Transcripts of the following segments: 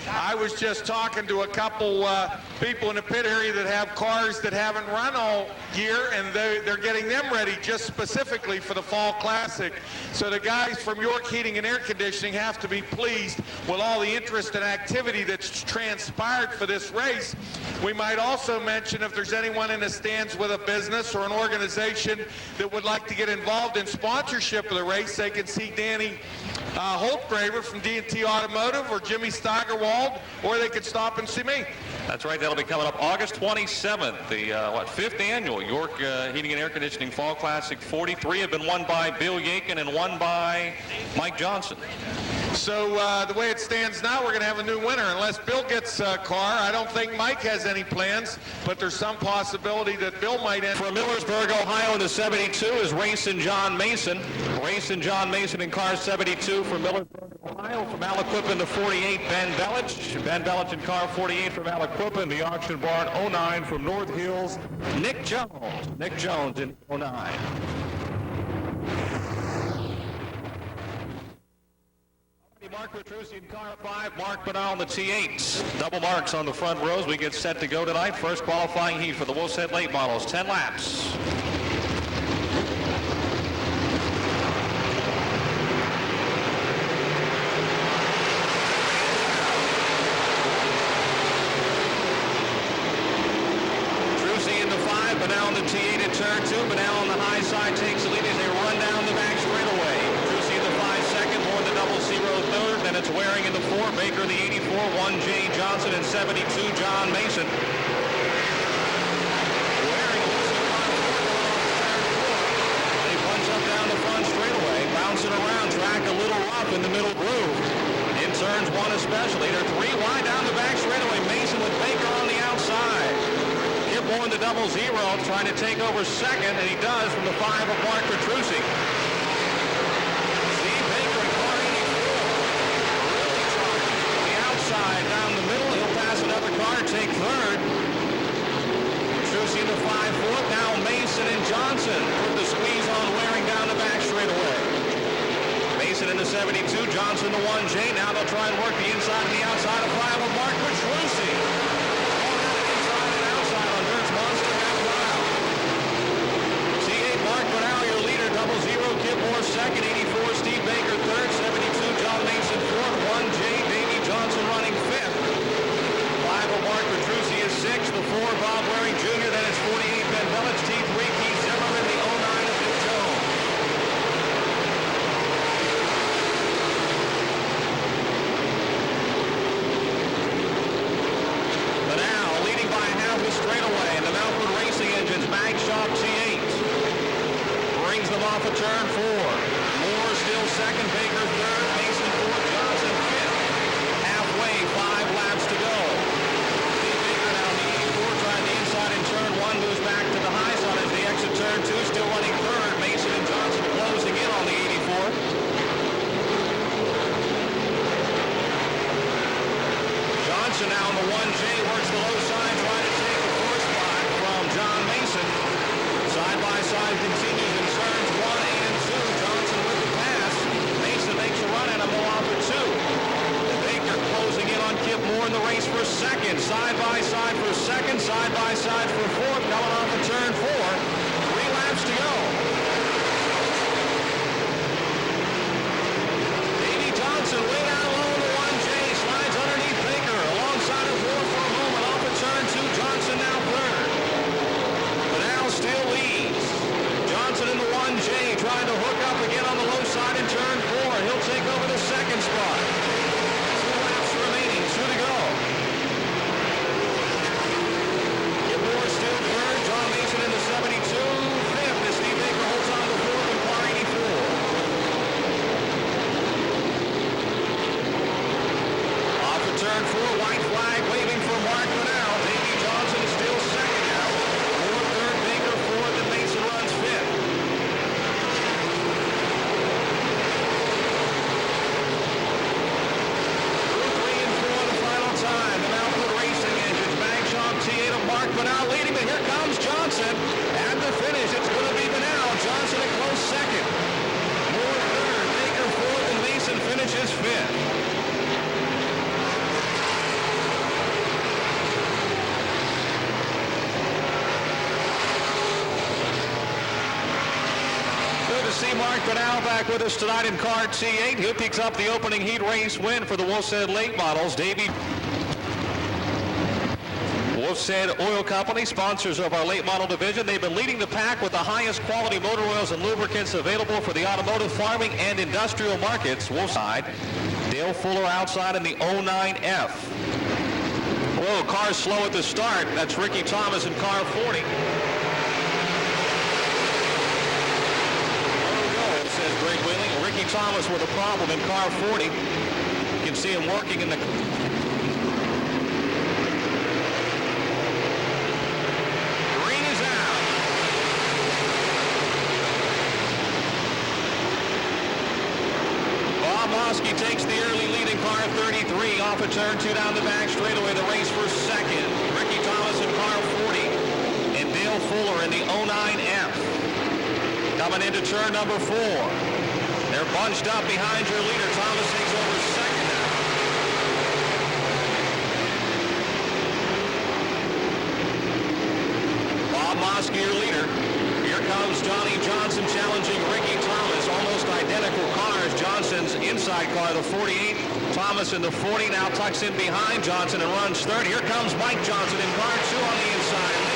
I was just talking to a couple people in the pit area that have cars that haven't run all year, and they're getting them ready just specifically for the Fall Classic. So the guys from York Heating and Air Conditioning have to be pleased with all the interest and activity that's transpired for this race. We might also mention if there's anyone in the stands with a business or an organization that would like to get involved in sponsorship of the race, they can see Danny Holtgraver from D&T Automotive or Jimmy Steigerwald, or they could stop and see me. That's right. That'll be coming up August 27th. The 5th annual York Heating and Air Conditioning Fall Classic. 43 have been won by Bill Yakin and won by Mike Johnson. So the way it stands now, we're going to have a new winner. Unless Bill gets a car, I don't think Mike has any plans, but there's some possibility that Bill might enter. From Millersburg, Ohio in the 72 is Racing John Mason. Racing John Mason in car 72 from Millersburg, Ohio. From Aliquippa in the 48, Ben Belich. Ben Belich in car 48 from Aliquippa. In the auction barn 09 from North Hills, Nick Jones. Nick Jones in 09. Mark Petrucci in car 5, Mark Banal in the T8s. Double marks on the front rows. We get set to go tonight. First qualifying heat for the Wolf's Late Models, 10 laps. Petrucci in the 5, Banal in the T8 at turn 2. Banal on the high side takes the lead as they run down the back straightaway. Petrucci in the 5 second, more than double zero third. Then it's Waring in the 4, Baker in the 84, 1J Johnson in 72, John Mason. Waring losing on they punch up down the front straightaway, bouncing around, track a little rough in the middle groove. In turns 1 especially. They're 3 wide down the back straightaway. Mason with Baker on the outside. Kip Moore in the double zero, trying to take over second, and he does from the 5 of Mark Petrucci. Down the middle, he'll pass another car, take third. Petrucci in the 5-4, now Mason and Johnson put the squeeze on Waring down the back straightaway. Mason in the 72, Johnson the 1J. Now they'll try and work the inside and the outside of 5 of Mark Petrucci. Inside and outside on Dirt's Monster half mile. C8 Mark Banal, your leader, double zero, Kip Moore second, 84 Steve Baker third, 72 John Mason fourth, 1J Johnson running 5th. 5 of Mark Petrucci is 6th. The 4 Bob Waring Jr. Then it's 48 Ben Belich. T3 Keith Zimmerman. The 09 of Nick Jones. But now leading by half a straightaway. The Mountford Racing Engines Mag Shop T8 brings them off a turn 4. Moore still second. Baker third. Mason fourth. Johnson 5th. 5 laps to go. Steve Baker now in the 84, trying the inside in turn 1, moves back to the high side as the exit turn 2, still running third. Mason and Johnson closing in on the 84. Johnson now in the 1J, works the low side, trying to take the 4th spot from John Mason. Side by side continues in turns 1 and 2. Johnson with the pass. Mason makes a run and a more off at 2. Closing in on Kip Moore in the race for second. Side by side for second. Side by side for fourth. Coming off of turn 4. 3 laps to go. Davey Johnson way down low in the 1J. Slides underneath Baker. Alongside of Moore for a moment. Off of turn 2. Johnson now third. Banal still leads. Johnson in the 1J trying to hook up again on the low side in turn 4. He'll take over the second spot. 2 to go. Kip Moore still third. John Mason in the 72. 5th as Steve Baker holds on to 4th in car 84. Off of turn 4, white flag waving for Mark Banal. Davey Johnson is still second now. Moore third, Baker fourth, and Mason runs 5th. Mark Banal leading, but here comes Johnson. At the finish, it's going to be Banal. Johnson a close second. Moore third, Baker fourth, and Mason finishes 5th. Mark Brunel back with us tonight in car T8. Who picks up the opening heat race win for the Wolfshead Late Models? Davey. Wolfshead Oil Company, sponsors of our late model division. They've been leading the pack with the highest quality motor oils and lubricants available for the automotive, farming, and industrial markets. Wolfside, Dale Fuller outside in the 09F. Whoa, car slow at the start. That's Ricky Thomas in car 40. Says Greg Wheeling. Ricky Thomas with a problem in car 40. You can see him working in the... Green is out. Bob Mosky takes the early lead in car 33 off of turn 2 down the back straightaway. The race for second. Ricky Thomas in car 40 and Dale Fuller in the 09F. Coming into turn number 4. They're bunched up behind your leader. Thomas takes over second now. Bob Mosky, your leader. Here comes Johnny Johnson challenging Ricky Thomas. Almost identical cars. Johnson's inside car, the 48. Thomas in the 40 now tucks in behind Johnson and runs third. Here comes Mike Johnson in car 2 on the inside.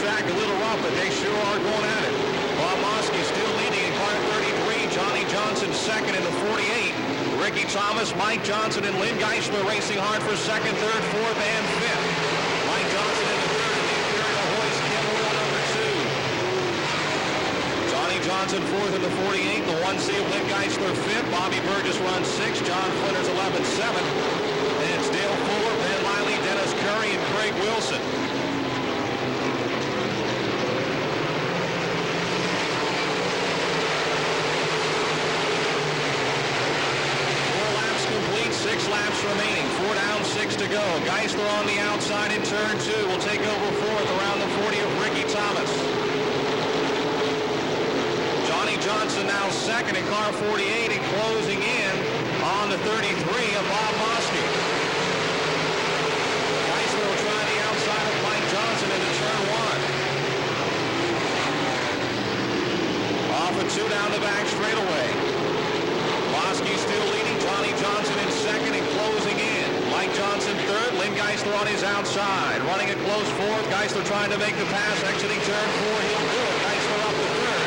Track a little rough, but they sure are going at it. Bob Mosky still leading in car 33. Johnny Johnson second in the 48. Ricky Thomas, Mike Johnson, and Lynn Geisler racing hard for second, third, fourth, and fifth. Mike Johnson in the third, and the Imperial Hoist Kimball number 2. Johnny Johnson fourth in the 48. The 1C of Lynn Geisler fifth. Bobby Burgess runs 6. John Flinters 11-7. And it's Dale Fuller, Ben Liley, Dennis Curry, and Craig Wilson. Laps remaining, 4 down, 6 to go. Geisler on the outside in turn 2 will take over fourth around the 40 of Ricky Thomas. Johnny Johnson now second in car 48 and closing in on the 33 of Bob Mosky. Geisler will try the outside of Mike Johnson into turn 1. Off of 2 down the back straightaway. Mosky still leading. Johnny Johnson in second and closing in. Mike Johnson third. Lynn Geisler on his outside. Running a close fourth. Geisler trying to make the pass. Exiting turn 4. He'll do it. Geisler up to third.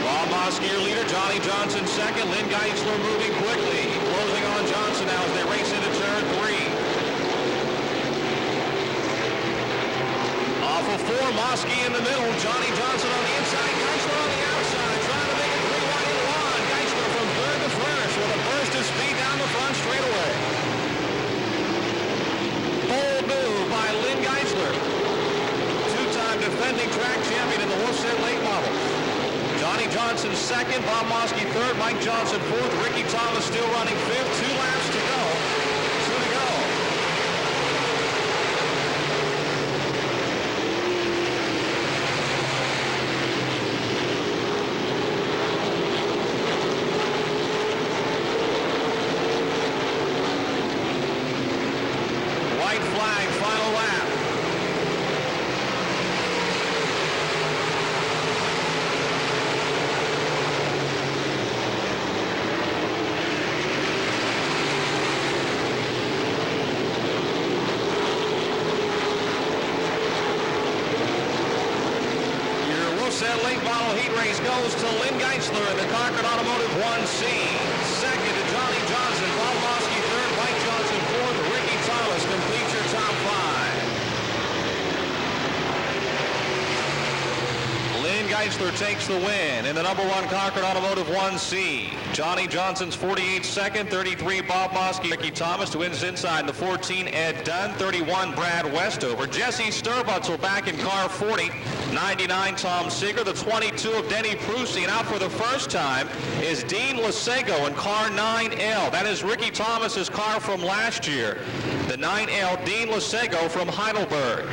Bob Mosky, your leader. Johnny Johnson second. Lynn Geisler moving quickly. Closing on Johnson now as they race into turn 3. Off of 4, Mosky in the middle. Johnny Johnson on the inside. Geisler on the outside. Trying to make it 3 wide and one. Geisler from third to first with a burst of speed down the front straightaway. Bold move by Lynn Geisler. 2-time defending track champion in the Wolfshead Late Models. Johnny Johnson second. Bob Mosky third. Mike Johnson fourth. Ricky Thomas still running fifth. 2 laps to go. 2 to go. Flag, final lap. Your Wolfshead Late Model Heat Race goes to Lynn Geisler in the Concord Automotive 1C. Second to Johnny Johnson. Bob Mosky third. Mike Johnson fourth. Ricky Thomas completes your top 5. Lynn Geisler takes the win in the number 1 Concord Automotive 1C. Johnny Johnson's 48 second, 33 Bob Mosky. Ricky Thomas wins inside the 14 Ed Dunn, 31 Brad Westover. Jesse Sturbutzel back in car 40, 99 Tom Seeger, the 22 of Denny Prusi, and out for the first time is Dean Lasego in car 9L. That is Ricky Thomas's car from last year. The 9L Dean Lasego from Heidelberg.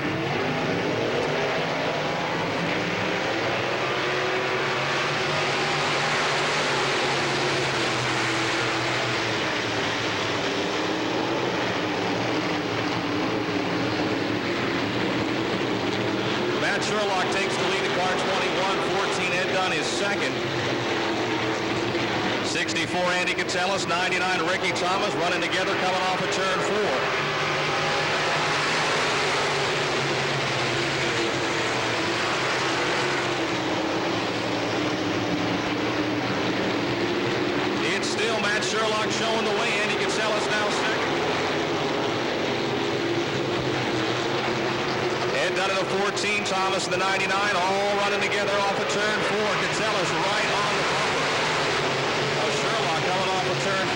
Sherlock takes the lead at car 21. 14, Ed Dunn is second. 64, Andy Catellus. 99, Ricky Thomas, running together coming off of turn 4. Sherlock showing the way. Andy Catellus now second. Ed Dunn in the 14, Thomas in the 99, all running together off of turn 4. Catellus right on the bumper. Sherlock coming off of turn 4.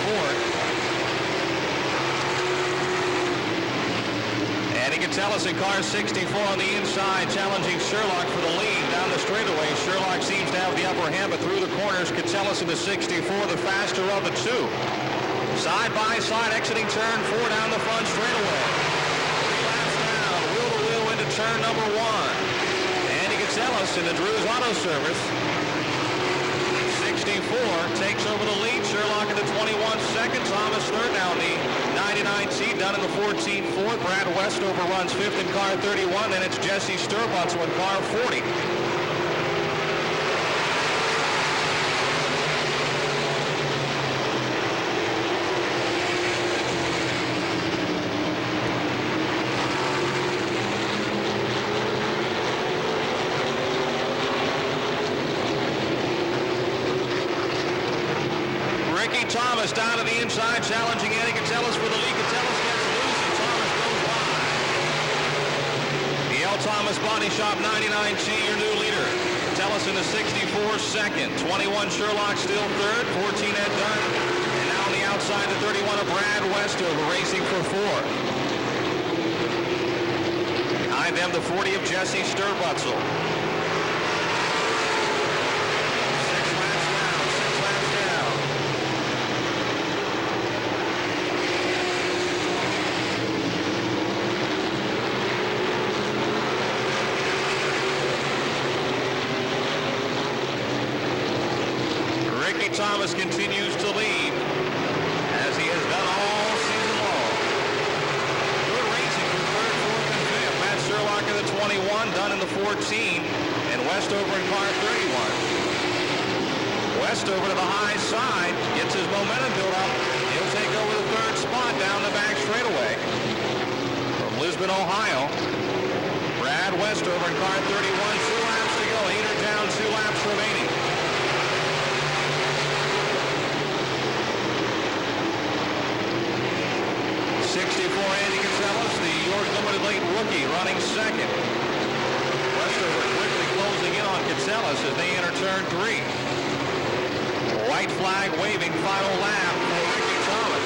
Andy Catellus in car 64 on the inside, challenging Sherlock for the lead down the straightaway. Sherlock seems to have the upper hand, but through the corners, Catellus in the 64, the faster of the two. Side by side, exiting turn 4 down the front straightaway. 3 laps down, wheel to wheel into turn number 1. Andy Catellus in the Drew's Auto Service. 64 takes over the lead. Sherlock in the 21 second. Thomas third down the 99T. Dunn in the 14 fourth. Brad Westover runs fifth in car 31. Then it's Jesse Sturbutzel in car 40. Thomas down to the inside, challenging Andy Catellus for the lead. Catellus gets loose and Thomas goes by. The L. Thomas Body Shop 99T, your new leader. Catellus in the 64 second. 21 Sherlock still third. 14 Ed Dunn. And now on the outside, the 31 of Brad Westover racing for 4. Behind them, the 40 of Jesse Sturbutzel. Thomas continues to lead as he has done all season long. Good racing from third, fourth, and fifth. Matt Sherlock in the 21, Dunn in the 14, and Westover in car 31. Westover to the high side, gets his momentum built up. He'll take over the third spot down the back straightaway. From Lisbon, Ohio, Brad Westover in car 31, 2 laps to go. Heater down, 2 laps remaining. 64, Andy Catellus, the York Limited Late rookie, running second. Westover quickly closing in on Catellus as they enter turn 3. White flag waving, final lap for Ricky Thomas.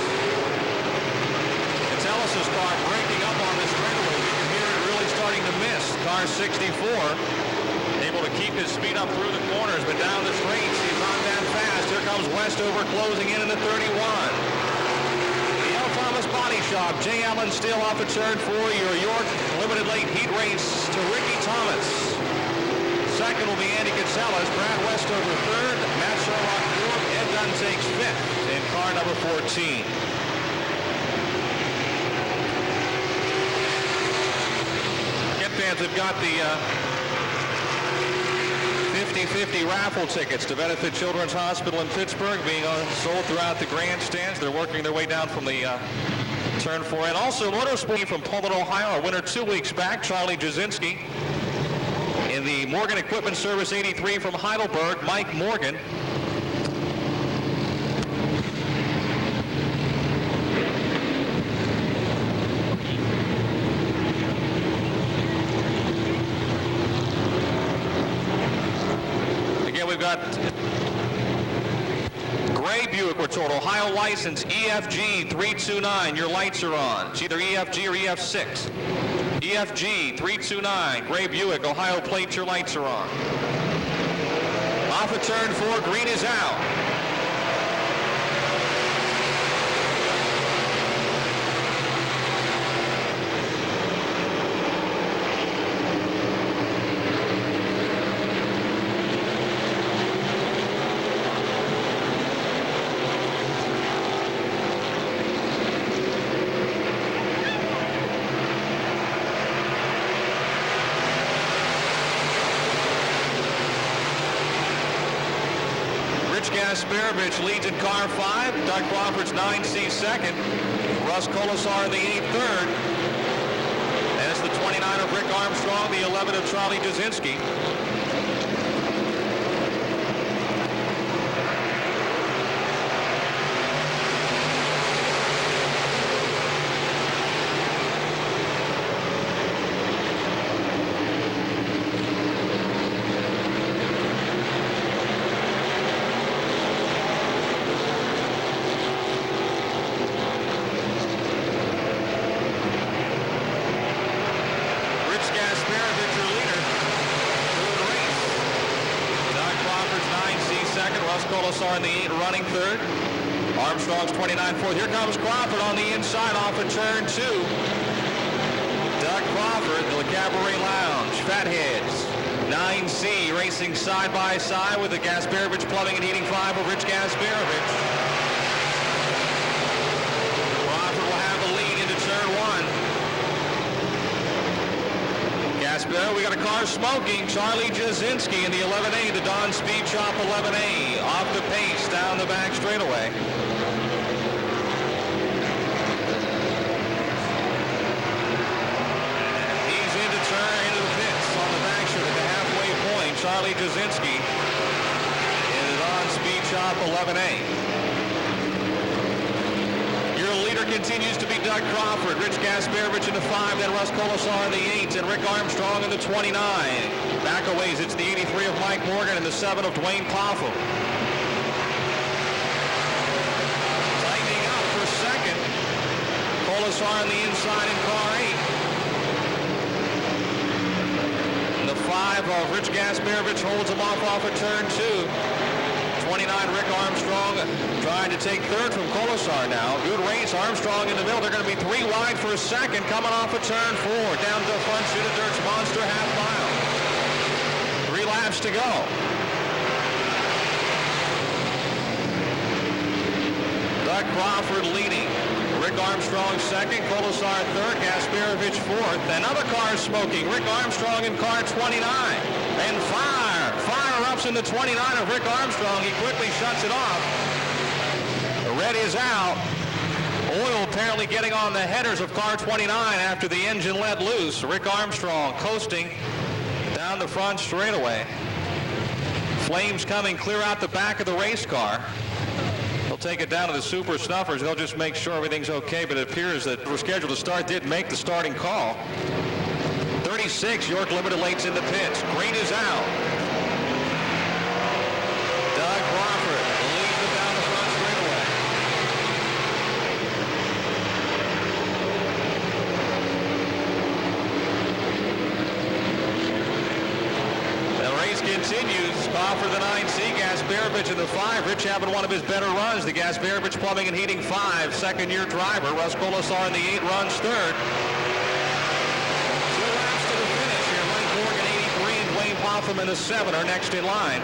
Catellus' car breaking up on the straightaway. You can hear it really starting to miss. Car 64 able to keep his speed up through the corners, but down the straights, he's not that fast. Here comes Westover closing in the 31. Thomas Body Shop, Jay Allen still off at turn 4. Your York Limited Late Heat race to Ricky Thomas. Second will be Andy Catellus, Brad Westover third, Matt Sherlock fourth, Ed Dunn takes fifth in car number 14. Kent fans have got the 50-50 raffle tickets to benefit Children's Hospital in Pittsburgh being sold throughout the grandstands. They're working their way down from the turn 4. And also motorsport from Pullman, Ohio, our winner 2 weeks back, Charlie Jasinski. In the Morgan Equipment Service 83 from Heidelberg, Mike Morgan. We've got Gray Buick, we're told, Ohio license EFG 329. Your lights are on. It's either EFG or EF6. EFG 329, Gray Buick, Ohio plate, your lights are on. Off of turn 4, green is out. Gasparovich leads in car 5. Doug Crawford's 9C second. Russ Colasar in the 8th third. And it's the 29 of Rick Armstrong, the 11 of Charlie Jasinski. Colasar in the 8 running third. Armstrong's 29 fourth. Here comes Crawford on the inside off of turn 2. Doug Crawford, the Cabaret Lounge, Fatheads. 9C racing side by side with the Gasparovich Plumbing and Heating 5 of Rich Gasparovich. Crawford will have the lead into turn 1. We got a car smoking. Charlie Jasinski in the 11A, the Don Speed Shop 11A, off the pace down the back straightaway. He's into the pits on the back straight at the halfway point. Charlie Jasinski in the Don Speed Shop 11A. Continues to be Doug Crawford, Rich Gasparovich in the 5, then Russ Colasar in the 8, and Rick Armstrong in the 29. Back a ways, it's the 83 of Mike Morgan and the 7 of Dwayne Poffel. Tightening up for second. Colasar on the inside in car 8. And the 5 of Rich Gasparovich holds him off of turn 2. 29 Rick Armstrong trying to take third from Colasar now. Good race. Armstrong in the middle. They're going to be 3 wide for a second. Coming off of turn 4. Down to the front chute of Dirt's Monster half mile. 3 laps to go. Doug Crawford leading. Rick Armstrong second. Colasar third. Gasparovich fourth. Another car smoking. Rick Armstrong in car 29. And Fire-ups in the 29 of Rick Armstrong. He quickly shuts it off. The red is out. Oil apparently getting on the headers of car 29 after the engine let loose. Rick Armstrong coasting down the front straightaway. Flames coming clear out the back of the race car. They'll take it down to the super snuffers. They'll just make sure everything's okay, but it appears that we're scheduled to start did make the starting call. 36, York Limited Late's in the pits. Green is out. Doug Crawford leads them down the front straightaway. The race continues. Crawford the 9C, Gasparovich in the 5. Rich having one of his better runs. The Gasparovich Plumbing and Heating 5, second-year driver. Russ Colasar in the 8 runs third. Popham in the 7 are next in line.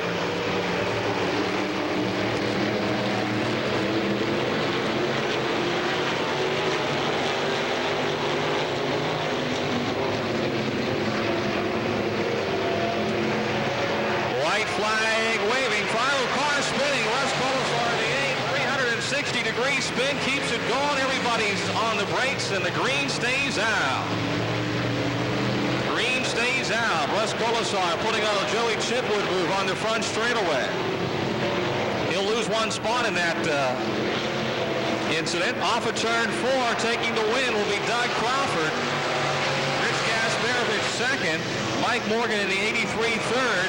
White flag waving. Final car spinning. Russ Colasar in the 8. 360-degree spin keeps it going. Everybody's on the brakes, and the green stays out. Stays out. Russ Colasar putting on a Joey Chitwood move on the front straightaway. He'll lose 1 spot in that incident. Off of turn 4, taking the win will be Doug Crawford. Rich Gasparovich second. Mike Morgan in the 83 third.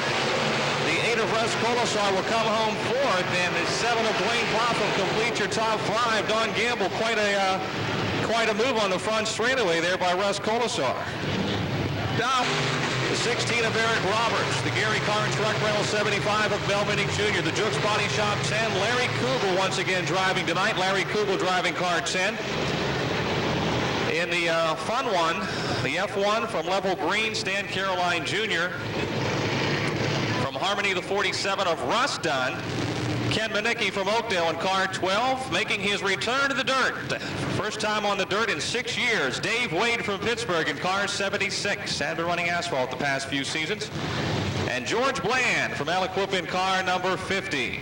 The 8 of Russ Colasar will come home fourth, and the 7 of Dwayne Poffel complete your top 5. Don Gamble, quite a move on the front straightaway there by Russ Colasar. Down the 16 of Eric Roberts, the Gary Car and Truck Rental 75 of Belminick Jr., the Jukes Body Shop 10, Larry Kugel once again driving tonight. Larry Kugel driving car 10. In the fun one, the F1 from Level Green, Stan Caroline Jr. From Harmony, the 47 of Russ Dunn. Ken Manicki from Oakdale in car 12, making his return to the dirt. First time on the dirt in 6 years. Dave Wade from Pittsburgh in car 76. Had been running asphalt the past few seasons. And George Bland from Aliquip in car number 50.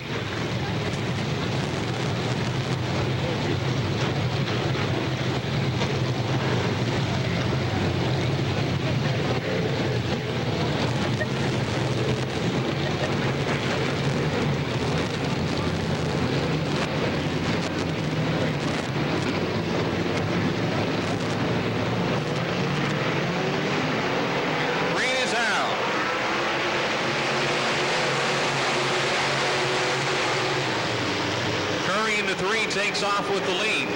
takes off with the lead.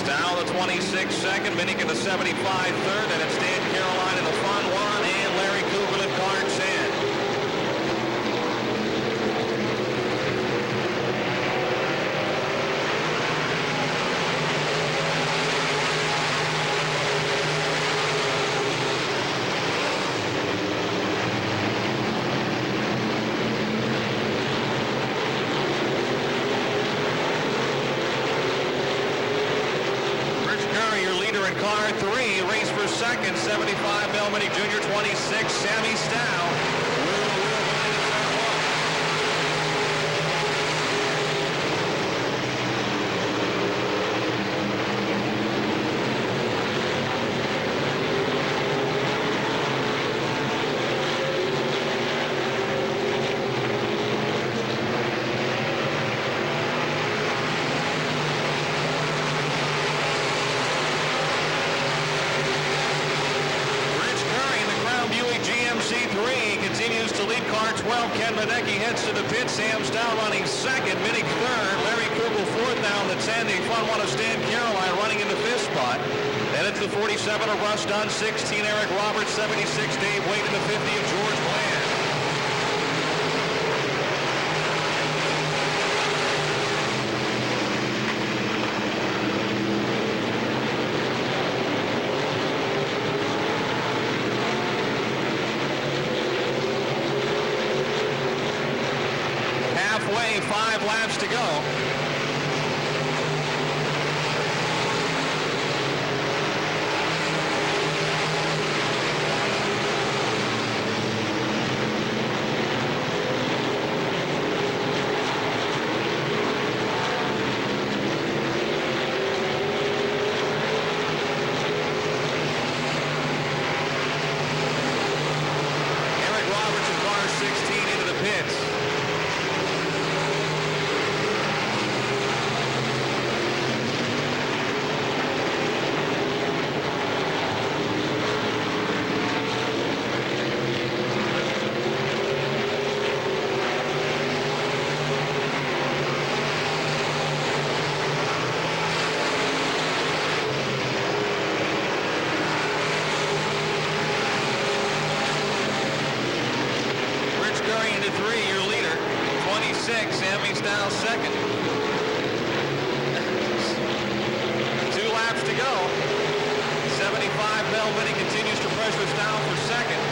Stow the 26 second, Minnick in the 75 third, and it's Dan Caroline in the front one, and Larry Kugel in car 10. Car 3, race for second, 75 Mel Minnick Jr., 26, Sammy Stow. Ken Ledecky heads to the pit. Sam Stow running second. Minnick third. Larry Kugel fourth now in the 10. The front one of Stan Caroline running in the fifth spot. Then it's the 47 of Russ Dunn. 16 Eric Roberts. 76 Dave Wade. And the 50 of George Bland. Halfway, 5 laps to go. Eric Roberts in car 16 into the pits. Sammy Stow second. 2 laps to go. 75 Mel Minnick continues to pressure Stow for second.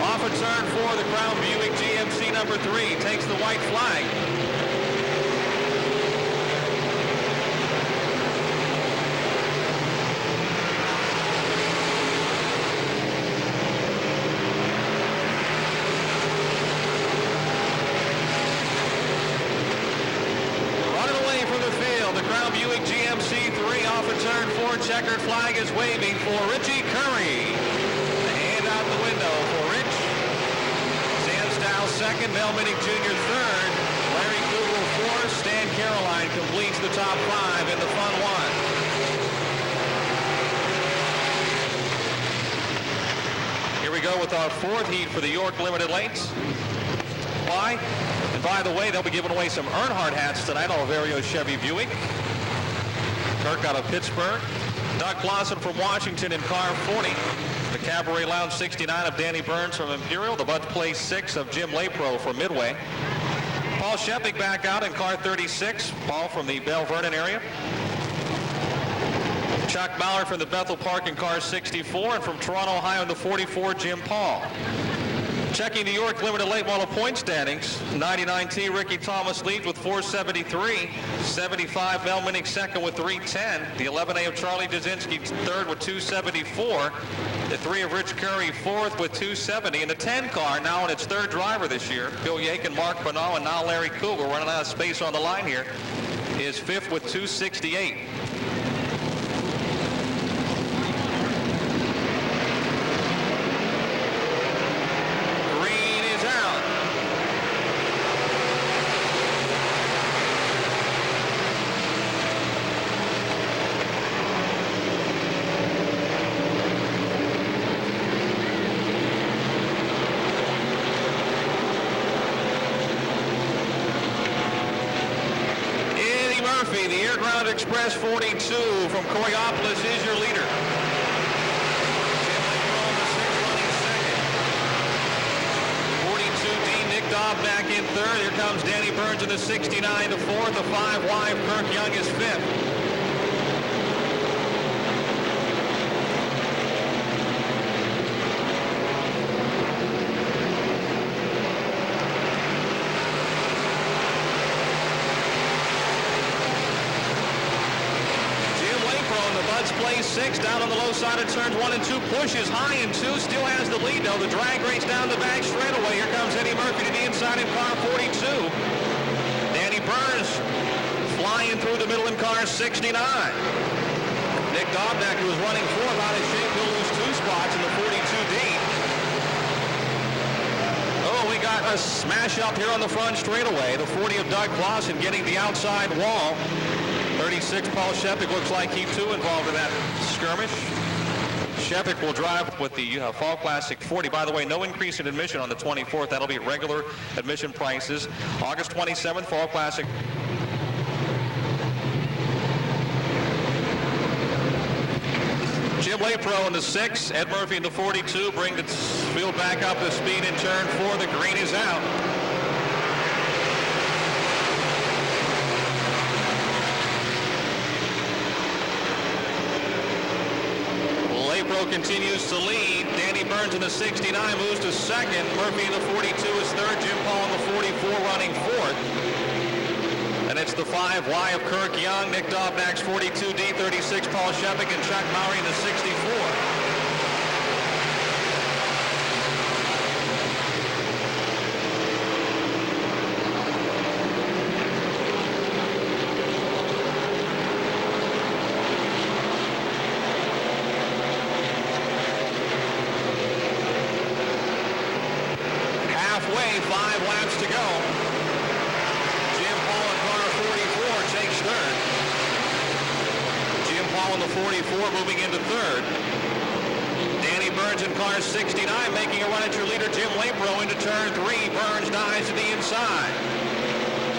Off of turn 4, the Crown Buick GMC number 3 takes the white flag. The Crown Buick GMC 3 off of turn 4. Checkered flag is waving for Richie Curry. The hand out the window for Rich. Sam Stow second. Mel Minnick Jr. third. Larry Kugel fourth. Stan Caroline completes the top 5 in the fun one. Here we go with our 4th heat for the York Limited Lanes. Why? And by the way, they'll be giving away some Earnhardt hats tonight on Vario Chevy Buick. Kirk out of Pittsburgh. Doug Clausen from Washington in car 40. The Cabaret Lounge 69 of Danny Burns from Imperial. The Bud Place 6 of Jim Lapro from Midway. Paul Shepik back out in car 36. Paul from the Bell Vernon area. Chuck Mallard from the Bethel Park in car 64. And from Toronto, Ohio in the 44, Jim Paul. Checking the York Limited Late Model point standings. 99T Ricky Thomas leads with 473. 75 Mel Minnick second with 310. The 11A of Charlie Jasinski third with 274. The 3 of Rich Curry fourth with 270. And the 10 car now in its third driver this year. Bill Yakin, Mark Bonneau, and now Larry Kugel running out of space on the line here. Is fifth with 268. Highland Express 42 from Coriopolis is your leader. Jim Laker on the 6, running second. 42D, Nick Dobb back in third. Here comes Danny Burns in the 69 to fourth. The 5 wide, Kirk Young is fifth. Plays 6 down on the low side of turns 1 and 2, pushes high in 2, still has the lead though. The drag race down the back straightaway. Here comes Eddie Murphy to the inside in car 42. Danny Burns flying through the middle in car 69. Nick Dobnak, who was running 4th, out of shape, will lose 2 spots in the 42D. Oh, we got a smash up here on the front straightaway. The 40 of Doug Clausen getting the outside wall. 36, Paul Shepik, looks like he too involved in that skirmish. Shepik will drive with the Fall Classic 40. By the way, no increase in admission on the 24th. That'll be regular admission prices. August 27th, Fall Classic. Jim Lapro in the 6, Ed Murphy in the 42. Bring the field back up to speed in turn 4. The green is out. Continues to lead. Danny Burns in the 69 moves to second. Murphy in the 42 is third. Jim Paul in the 44 running 4th. And it's the 5Y of Kirk Young, Nick Dobnak's 42D, 36 Paul Shepik, and Chuck Mowry in the 64. Moving into third. Danny Burns in car 69 making a run at your leader Jim Lapro into turn 3. Burns dives to the inside.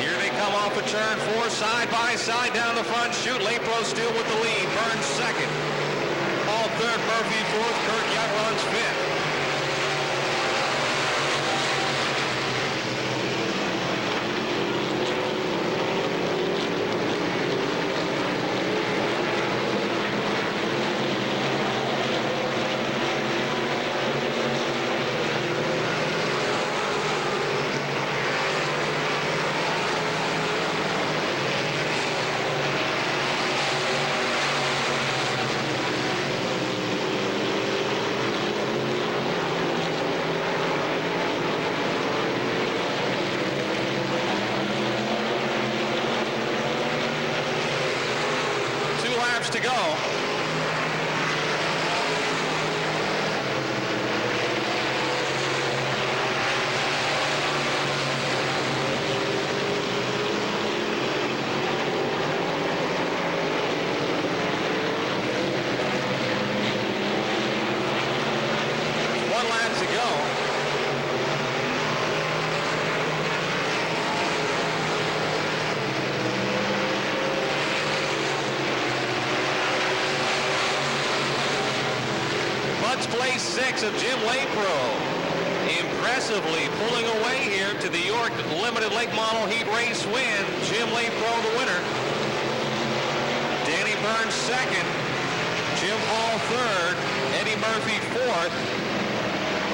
Here they come off of turn 4, side by side down the front chute. Lapro still with the lead. Burns second. Paul third, Murphy fourth. Kirk Young runs fifth. To go. One lap to go. Place 6 of Jim Lapro, impressively pulling away here to the York Limited Lake Model Heat Race win. Jim Lapro the winner. Danny Burns second. Jim Paul third. Eddie Murphy fourth.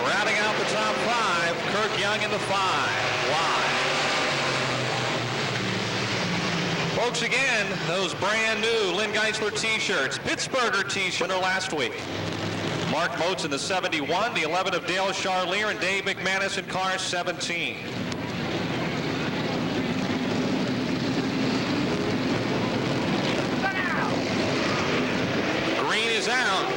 Rounding out the top 5, Kirk Young in the 5. Wide. Folks, again, those brand new Lynn Geisler t-shirts. Pittsburgher t-shirt winner last week. Mark Motes in the 71, the 11 of Dale Charlier, and Dave McManus in car 17. Green is out.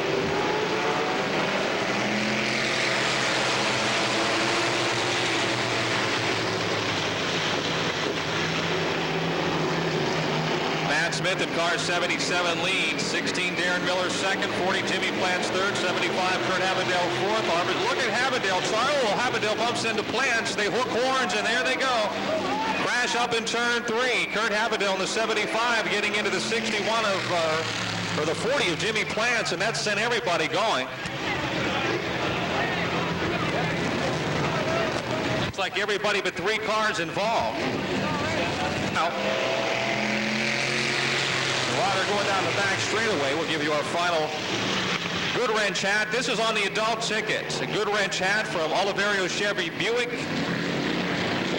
Matt Smith in car 77 leads. 16 Darren Miller second. 40 Jimmy Plants third. 75 Kurt Havendale fourth. Look at Havendale. Charles Havendale bumps into Plants. They hook horns and there they go. crash up in turn 3. Kurt Havedel in the 75 getting into the 61 or the 40 of Jimmy Plants, and that sent everybody going. Looks like everybody but 3 cars involved. Now, the rider going down the back straightaway. We'll give you our final Good Wrench hat. This is on the adult ticket. A Good Wrench hat from Oliverio Chevy Buick.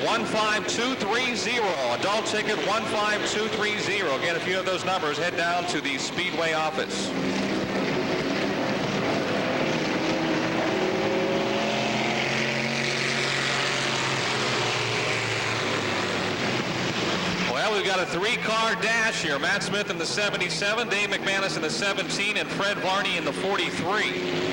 15230. Adult ticket 15230. Again, if you have those numbers, head down to the Speedway office. Well, we've got a 3-car dash here. Matt Smith in the 77, Dave McManus in the 17, and Fred Varney in the 43.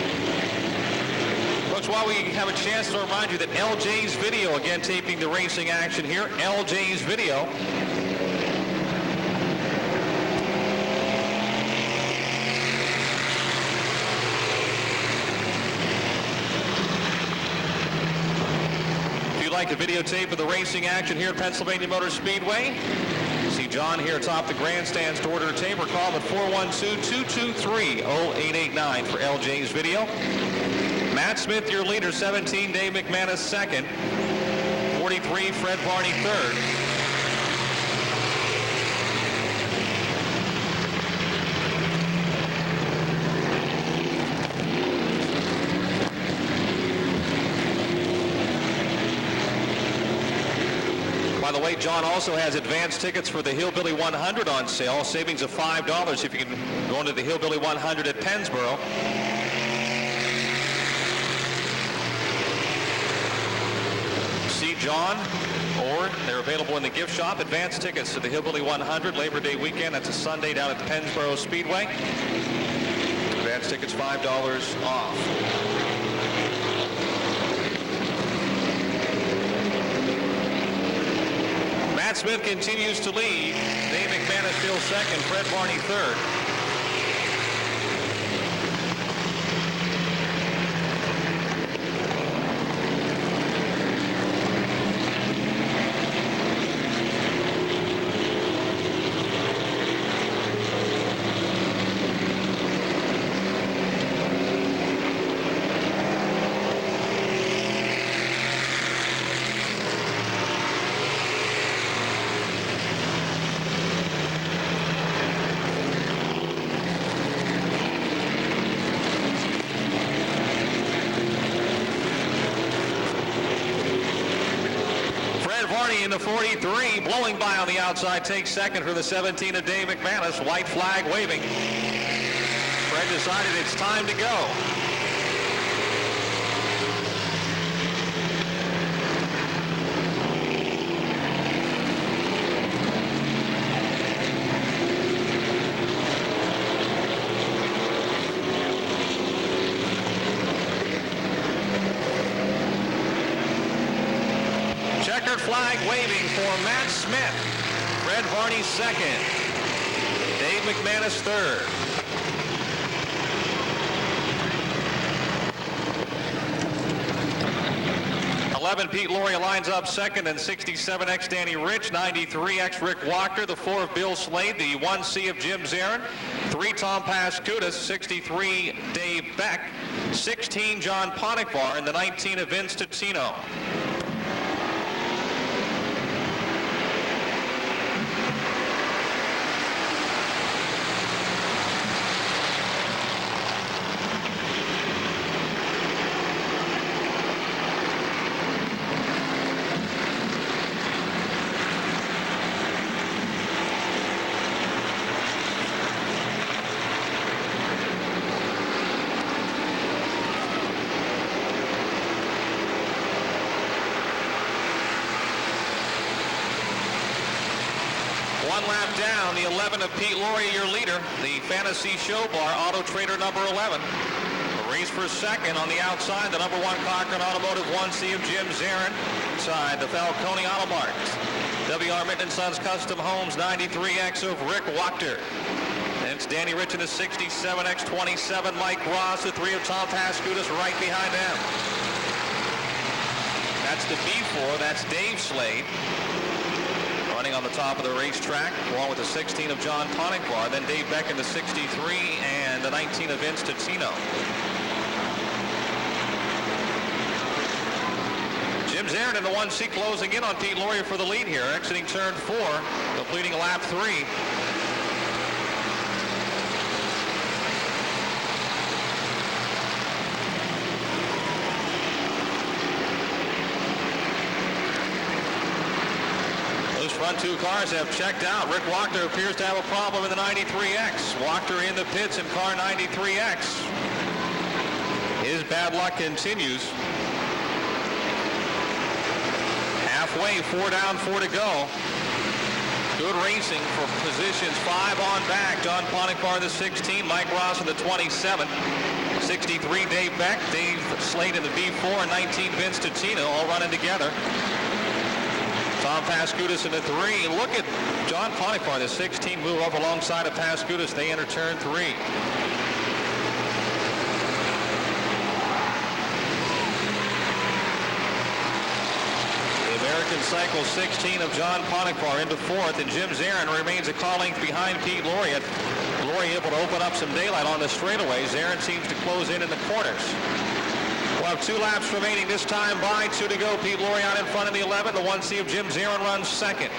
Folks, while we have a chance to remind you that LJ's Video, again taping the racing action here, LJ's Video. If you'd like a videotape of the racing action here at Pennsylvania Motor Speedway, see John here atop the grandstands to order a tape, or call him at 412-223-0889 for LJ's Video. Matt Smith, your leader, 17. Dave McManus, second. 43, Fred Varney, third. By the way, John also has advance tickets for the Hillbilly 100 on sale. Savings of $5 if you can go into the Hillbilly 100 at Pennsboro. See John, or they're available in the gift shop. Advance tickets to the Hillbilly 100 Labor Day weekend. That's a Sunday down at the Pennsboro Speedway. Advance tickets $5 off. Matt Smith continues to lead. Dave McManus still second. Fred Varney third. In the 43, blowing by on the outside, takes second for the 17 of Dave McManus. White flag waving. Fred decided it's time to go. Checkered flag waving for Matt Smith. Fred Varney second. Dave McManus third. Pete Laurie lines up second, and 67X Danny Rich, 93X Rick Walker, the 4 of Bill Slade, the 1C of Jim Zarin, 3 Tom Pascudas, 63 Dave Beck, 16 John Ponigvar, and the 19 of Vince Tutino. One lap down, the 11 of Pete Laurie, your leader. The Fantasy Show Bar Auto Trader number 11. A race for second on the outside, the number 1 Cochran Automotive 1C of Jim Zarin. Inside, the Falcone Auto Mart. W.R. Mitten & Sons Custom Homes, 93X of Rick Wachter. And it's Danny Rich in the 67X 27, Mike Ross, the 3 of Tom Pascudas right behind them. That's the B4. That's Dave Slade running on the top of the racetrack, along with the 16 of John Ponigvar. Then Dave Beck in the 63 and the 19 of Vince Totino. Jim Zarin in the 1C closing in on Pete Laurier for the lead here, exiting turn 4, completing lap 3. Those front two cars have checked out. Rick Wachter appears to have a problem in the 93X. Wachter in the pits in car 93X. His bad luck continues. Halfway, 4 down, 4 to go. Good racing for positions 5 on back. John Ponigvar in the 16, Mike Ross in the 27. 63, Dave Beck, Dave Slade in the B4, and 19, Vince Totino, all running together. Tom Pascutis in the 3. Look at John Ponigvar, the 16, move up alongside of Pascutis. They enter turn 3. American Cycle 16 of John Ponigvar into 4th, and Jim Zarin remains a car length behind Pete Laurier. Laurier able to open up some daylight on the straightaway. Zarin seems to close in the corners. We'll have 2 laps remaining this time by 2 to go. Pete Laurier out in front of the 11. The 1C of Jim Zarin runs second.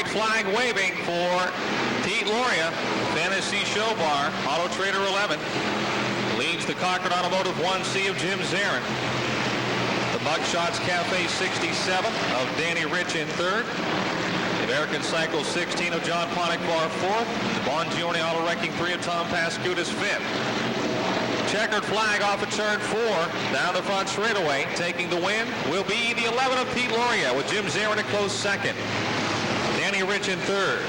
Flag waving for Pete Laurier. Fantasy Show Bar, Auto Trader 11. Leads the Cochran Automotive 1C of Jim Zarin. The Buckshots Cafe 67 of Danny Rich in 3rd. The American Cycle 16 of John Ponigvar 4th. The Bongiorno Auto Wrecking 3 of Tom Pascutis 5th. Checkered flag off of turn 4. Down the front straightaway. Taking the win will be the 11 of Pete Laurier, with Jim Zarin a close second. Danny Rich in 3rd.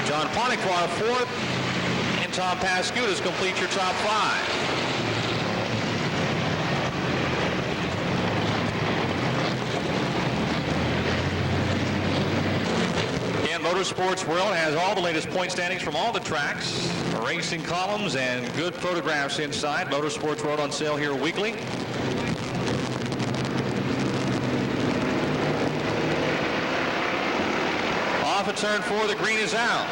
John Ponigvar 4th. And Tom Pascutis complete your top 5. And Motorsports World has all the latest point standings from all the tracks, racing columns, and good photographs inside. Motorsports World on sale here weekly. Off of turn 4, the green is out.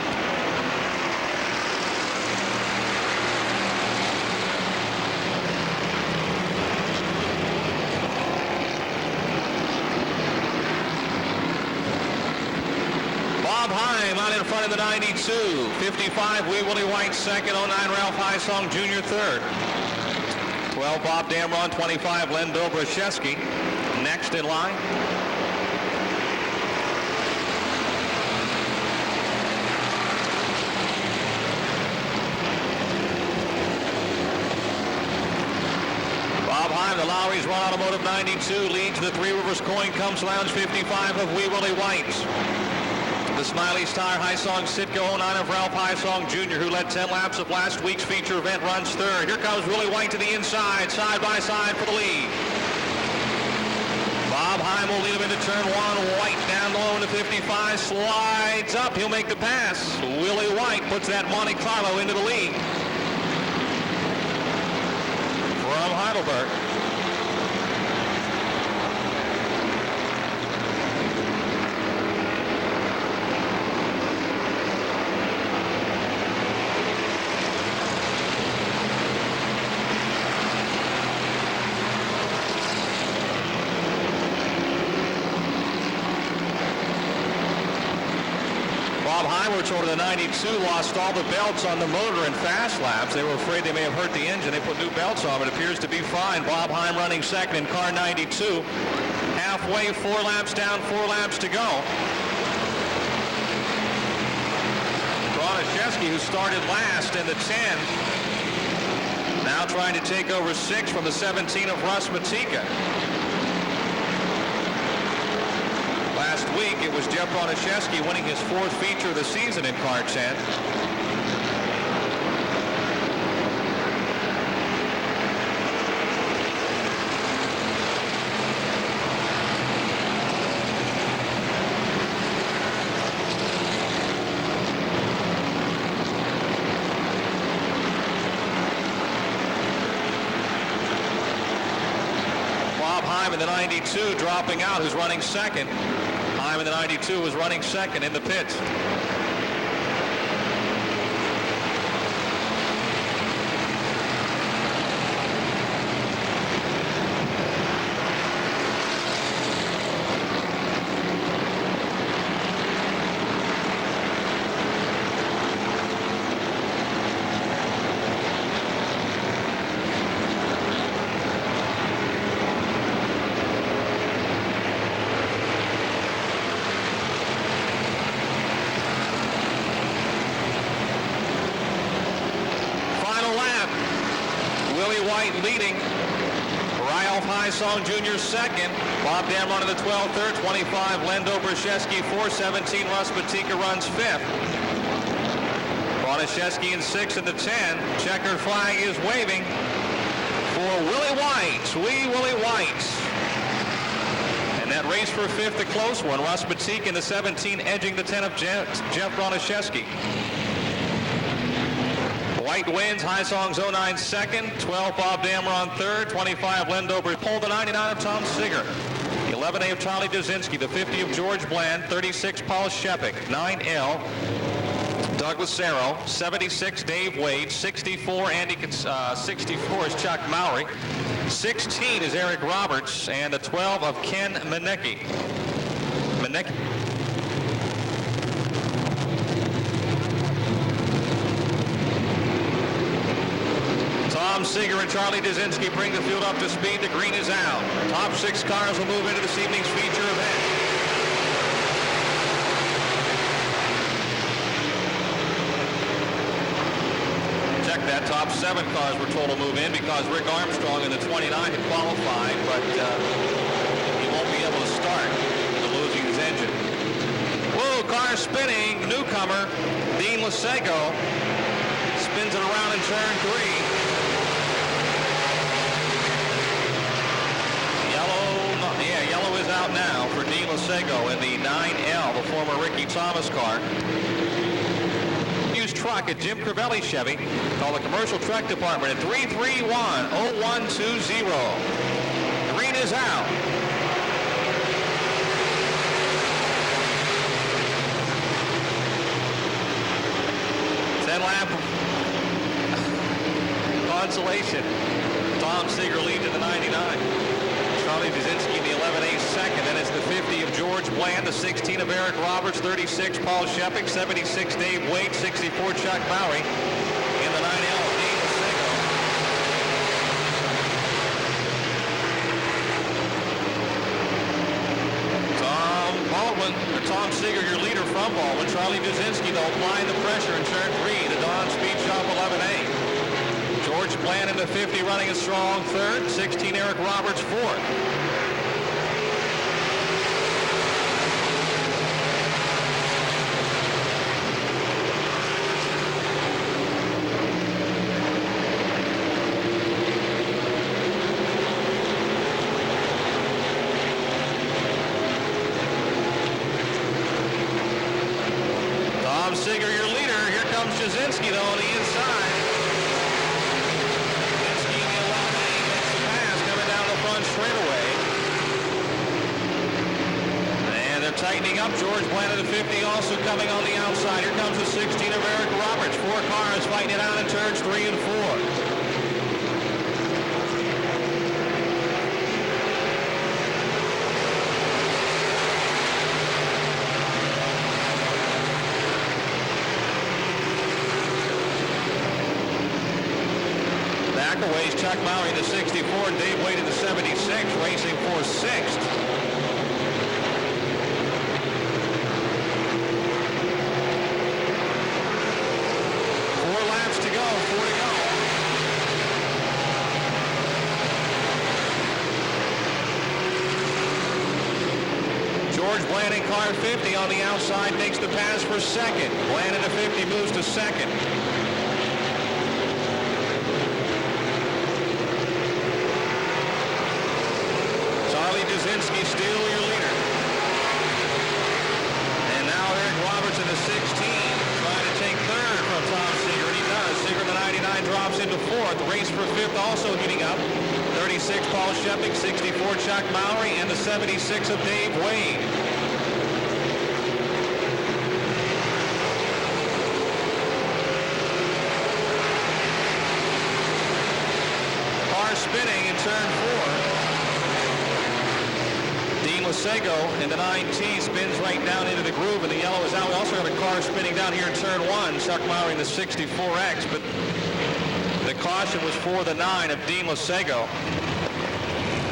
Bob Heim out in front of the 92. 55, Wee Willie White second. 09, Ralph Heisong Jr. third. 12, Bob Damron. 25, Len Dobraszewski next in line. The Lowry's Run Automotive 92 leads the Three Rivers Coin Comes Lounge 55 of Wee Willie White. The Smiley's Tire Heisong Sitco 09 of Ralph Heisong Jr., who led 10 laps of last week's feature event, runs 3rd. Here comes Willie White to the inside, side by side for the lead. Bob Heim will lead him into turn 1. White down low into 55, slides up. He'll make the pass. Willie White puts that Monte Carlo into the lead. From Heidelberg. Bob Heimwich over the 92 lost all the belts on the motor in fast laps. They were afraid they may have hurt the engine. They put new belts on. It appears to be fine. Bob Heim running second in car 92. Halfway, 4 laps down, 4 laps to go. Broniszewski, who started last in the 10, now trying to take over 6 from the 17 of Russ Matika. Last week, week, it was Jeff Bronaszewski winning his 4th feature of the season in Car 10. In the 92 dropping out, who's running second. Heim in the 92 was running second in the pits. Leading. Ralph Hysong Jr. second. Bob Damron in the 12th, third. 25. Lendo Brzezinski, 4:17. Russ Batika runs 5th. Bronaszewski in 6th in the 10. Checkered flag is waving for Willie White. Wee Willie White. And that race for 5th, a close one. Russ Batika in the 17, edging the 10 of Jeff Bronaszewski. White wins. Hysong's 09 second. 12 Bob Damron third. 25 Lendover. Pulled the 99 of Tom Seeger. The 11A of Charlie Duzinski. The 50 of George Bland. 36 Paul Shepik. 9L Douglas Serro. 76 Dave Wade. 64 64 is Chuck Mowry. 16 is Eric Roberts. And the 12 of Ken Manecki. Tom Seeger and Charlie Duzinski bring the field up to speed. The green is out. Top 6 cars will move into this evening's feature event. Check that. Top 7 cars were told to move in because Rick Armstrong in the 29 had qualified, but he won't be able to start due to losing his engine. Whoa, car spinning. Newcomer, Dean Lasego, spins it around in turn 3. Yellow is out now for Dean Lasego in the 9L, the former Ricky Thomas car. Used truck at Jim Crivelli Chevy. Call the commercial truck department at 331-0120. Green is out. Lap consolation. Tom Seeger leads in the 99. Charlie Duzinski in the 11A second. Then it's the 50 of George Bland, the 16 of Eric Roberts, 36 Paul Shepik, 76 Dave Wade, 64 Chuck Mowry. In the 9L, Dean Lasego. Tom Seeger, your leader from Baldwin. Charlie Duzinski, though, applying the pressure in turn 3. The Don Speed Shop 11A. George Bland in the 50 running a strong third. 16 Eric Roberts fourth. Tom Seeger, your leader. Here comes Duzinski, though, on the inside. Duzinski in the 11A makes the pass, coming down the front straightaway. And they're tightening up. George Bland at the 50 also coming on the outside. Here comes the 16 of Eric Roberts. 4 cars fighting it out in turns 3 and 4. Away's Chuck Mowry in the 64, Dave Wade in the 76, racing for 6th. Four laps to go, 4 to go. George Bland in car into 50 on the outside, makes the pass for second. Bland into 50, moves to second. Charlie Jasinski still your leader. And now Eric Roberts in the 16, trying to take third from Tom Seeger, and he does. Seeger, the 99, drops into fourth. Race for fifth also heating up. 36, Paul Shepik, 64, Chuck Mowry, and the 76 of Dave Wade. Car spinning in turn 4. Dean Lasego in the 9T spins right down into the groove, and the yellow is out. We also have a car spinning down here in turn 1. Chuck Mowry in the 64X, but the caution was for the 9 of Dean Lasego.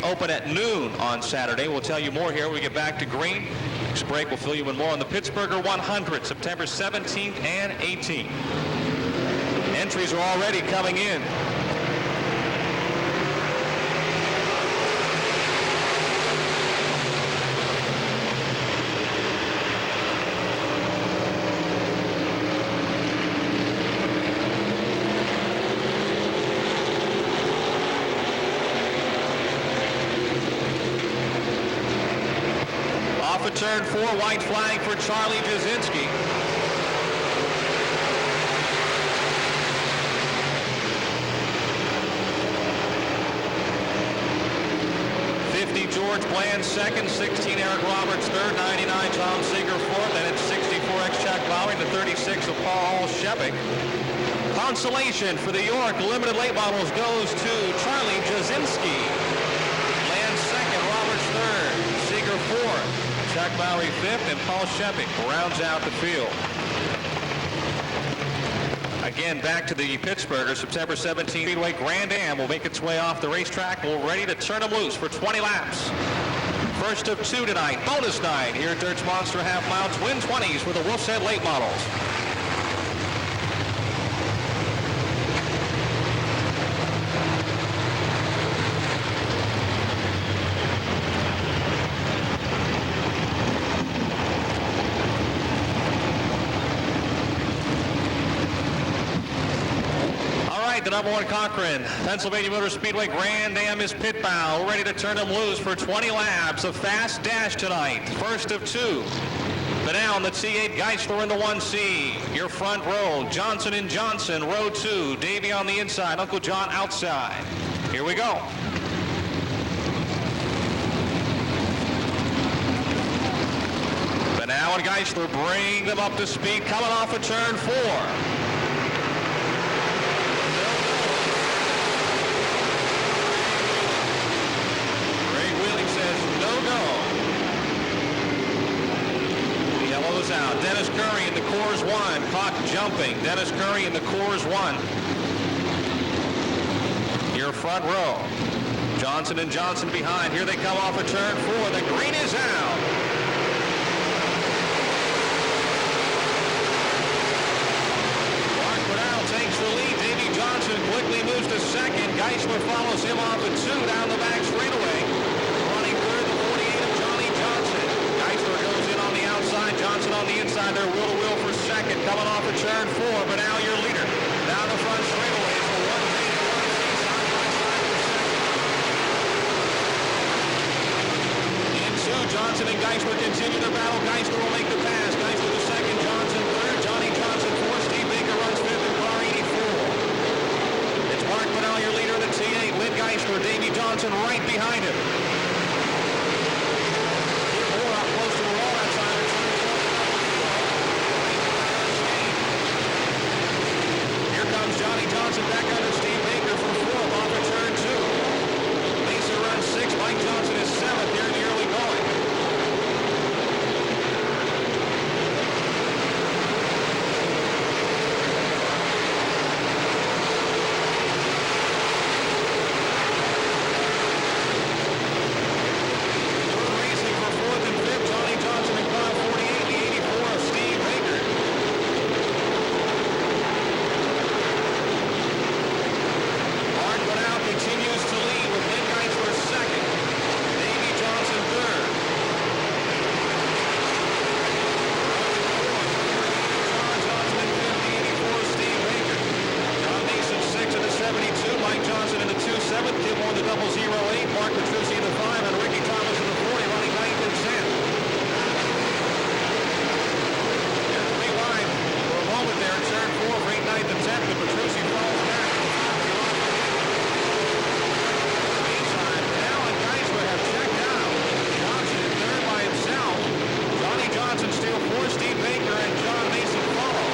Open at noon on Saturday. We'll tell you more here when we get back to green. Next break, we'll fill you in more on the Pittsburgh 100, September 17th and 18th. Entries are already coming in. Turn 4, white flag for Charlie Jasinski. George Bland second, 16 Eric Roberts third, 99 Tom Seeger fourth, and it's 64X Chuck Mowry, the 36 of Paul Shepik. Consolation for the York Limited Late Models goes to Charlie Jasinski. Bland second, Roberts third, Seeger fourth, Chuck Mowry fifth, and Paul Shepik rounds out the field. Again, back to the Pittsburgh, September 17th. Speedway Grand Am will make its way off the racetrack. We're ready to turn them loose for 20 laps. First of two tonight, bonus night here at Dirt's Monster Half Mile. Twin 20s for the Wolf's Head Late Models. The number one Cochran, Pennsylvania Motor Speedway Grand Am is pit bound. We're ready to turn them loose for 20 laps. A fast dash tonight. First of two. Banal in the T8, Geisler in the 1C. Your front row, Johnson and Johnson, row 2. Davey on the inside, Uncle John outside. Here we go. Banal and Geisler bring them up to speed, coming off of turn 4. Out. Dennis Curry in the Coors 1. Clock jumping. Dennis Curry in the Coors 1. Your front row. Johnson and Johnson behind. Here they come off of turn 4. The green is out. Mark Banal takes the lead. Davey Johnson quickly moves to second. Geisler follows him off of 2 down the back straightaway. Running third, the 48 of Johnny Johnson. Geisler goes in on the outside. Johnson on the inside. They're wheel-to-wheel for second. Coming off of turn 4. But now your leader. Down the front straightaway for 1 side by side for second. In 2, Johnson and Geisler continue their battle. Geisler will make the pass. Geisler the second. Johnson third. Johnny Johnson fourth. Steve Baker runs fifth in car 84. It's Mark Banal, your leader in the T8. Lynn Geisler, Davey Johnson right behind him. Johnny Johnson back under Steve Baker from 4th off of turn 2. Lisa runs 6th. Mike Johnson is 7th here in the early going. double 08. Mark Petrucci in the 5 and Ricky Thomas in the 40, running 9th and 10th. And 3 wide for a moment there in turn 4 for 8, 9th and 10th. And Petrucci falls back. Meantime, now and Geisler have checked out. Johnson in third by himself. Johnny Johnson still 4, Steve Baker and John Mason follow.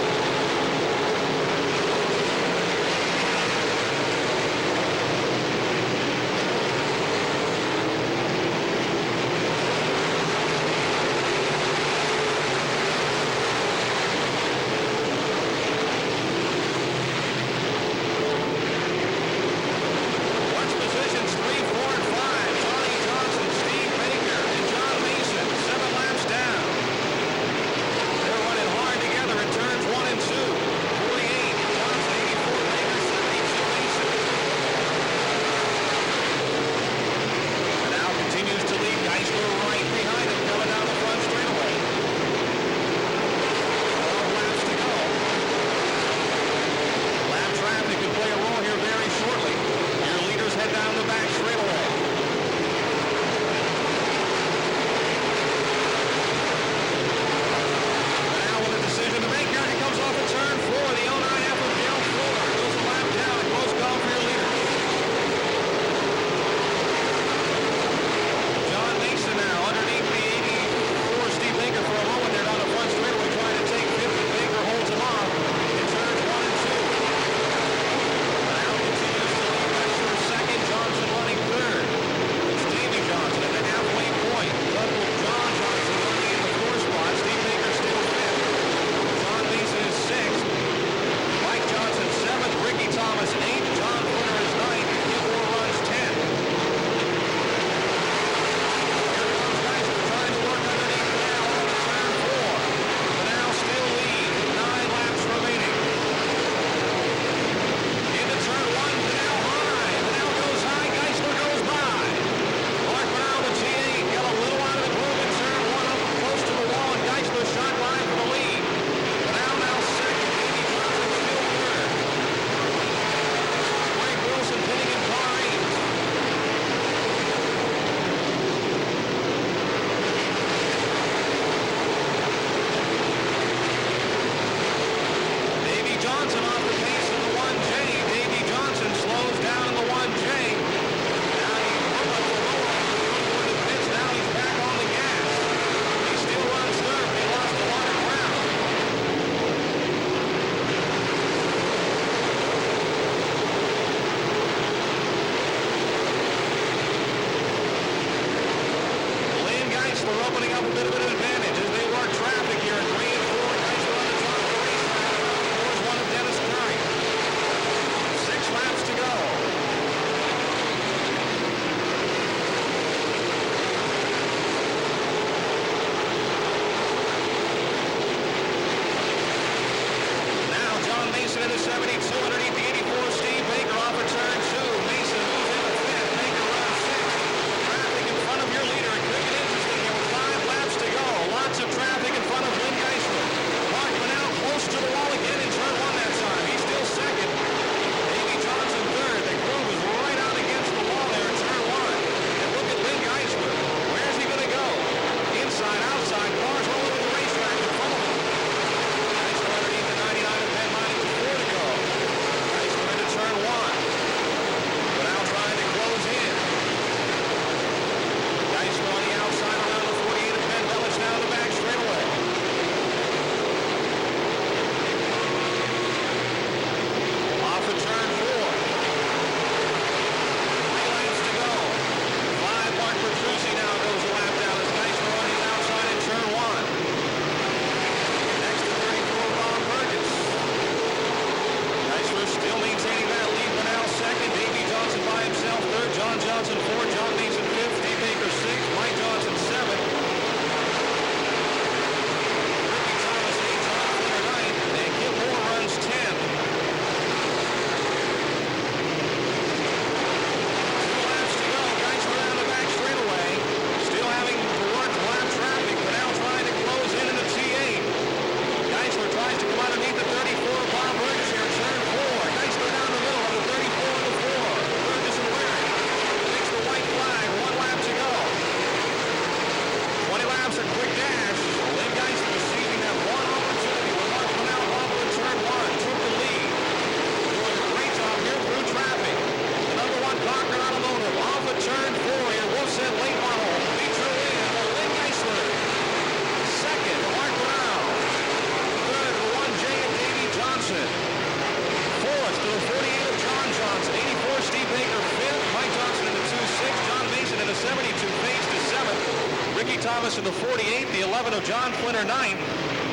Mason, the 48, the 11 of John Flinter, 9th.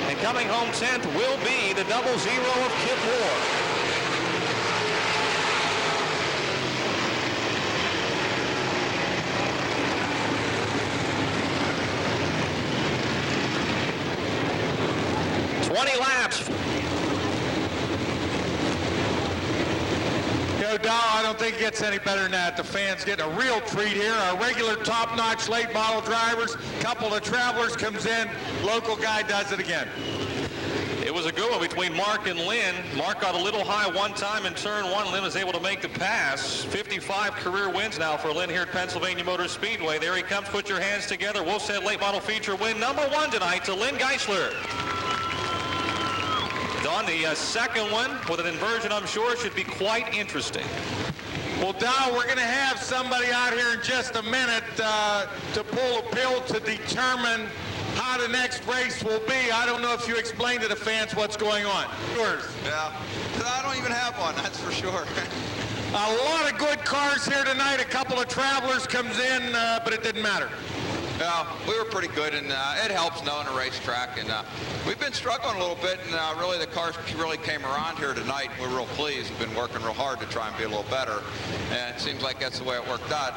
And coming home 10th will be the 00 of Kip Ward. Laps. Dow, I don't think it gets any better than that. The fans getting a real treat here. Our regular top-notch late model drivers, couple of travelers comes in, local guy does it again. It was a good one between Mark and Lynn. Mark got a little high one time in turn one. Lynn was able to make the pass. 55 career wins now for Lynn here at Pennsylvania Motor Speedway. There he comes. Put your hands together. Wolfstead late model feature win number 1 tonight to Lynn Geisler. On the second one with an inversion, I'm sure should be quite interesting. Well, Dow, we're going to have somebody out here in just a minute to pull a pill to determine how the next race will be. I don't know if you explained to the fans what's going on. Yours. Yeah, I don't even have one, that's for sure. A lot of good cars here tonight. A couple of travelers comes in, but it didn't matter. Yeah, we were pretty good, and it helps knowing a racetrack. And we've been struggling a little bit, and really the cars really came around here tonight. We're real pleased. We've been working real hard to try and be a little better, and it seems like that's the way it worked out.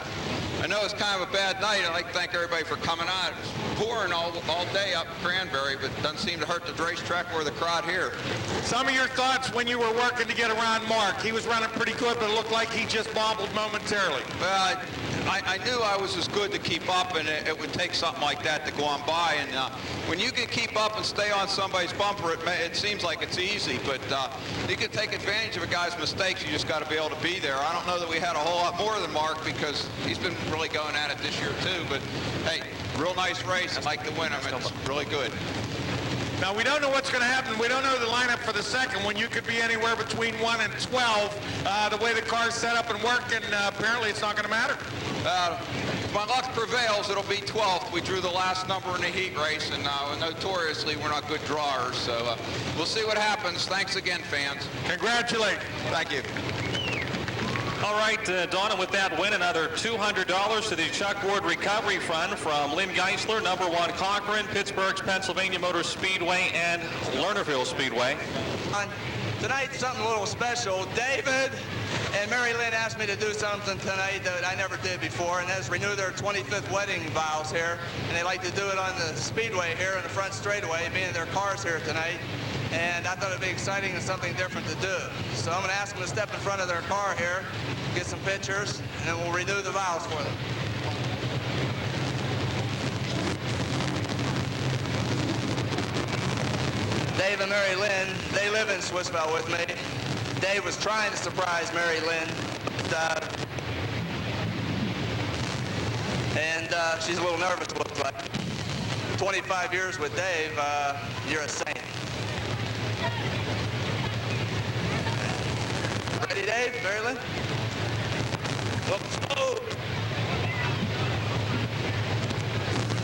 I know it's kind of a bad night. I'd like to thank everybody for coming out. It's pouring all day up in Cranberry, but it doesn't seem to hurt the racetrack or the crowd here. Some of your thoughts when you were working to get around Mark. He was running pretty good, but it looked like he just bobbled momentarily. Well, I knew I was as good to keep up, and it would take something like that to go on by. And when you can keep up and stay on somebody's bumper, it seems like it's easy. But you can take advantage of a guy's mistakes. You just got to be able to be there. I don't know that we had a whole lot more than Mark because he's been really going at it this year too. But hey, real nice race. I'd like to win him. It's really good. Now, we don't know what's going to happen. We don't know the lineup for the second one. You could be anywhere between 1 and 12, the way the car's set up and work, and apparently it's not going to matter. If my luck prevails, it'll be 12th. We drew the last number in the heat race, and notoriously, we're not good drawers. So we'll see what happens. Thanks again, fans. Congratulations. Thank you. All right, Donna, with that win, another $200 to the Chuck Ward Recovery Fund from Lynn Geisler, number 1 Cochran, Pittsburgh's Pennsylvania Motor Speedway, and Lernerville Speedway. Tonight's something a little special. David and Mary Lynn asked me to do something tonight that I never did before, and that's renew their 25th wedding vows here. And they like to do it on the Speedway here in the front straightaway, being their cars here tonight. And I thought it'd be exciting and something different to do. So I'm going to ask them to step in front of their car here, get some pictures, and then we'll renew the vows for them. Dave and Mary Lynn, they live in Swissville with me. Dave was trying to surprise Mary Lynn, but, she's a little nervous, it looks like. 25 years with Dave, you're a saint. Ready, Dave? Mary Lynn? Oh.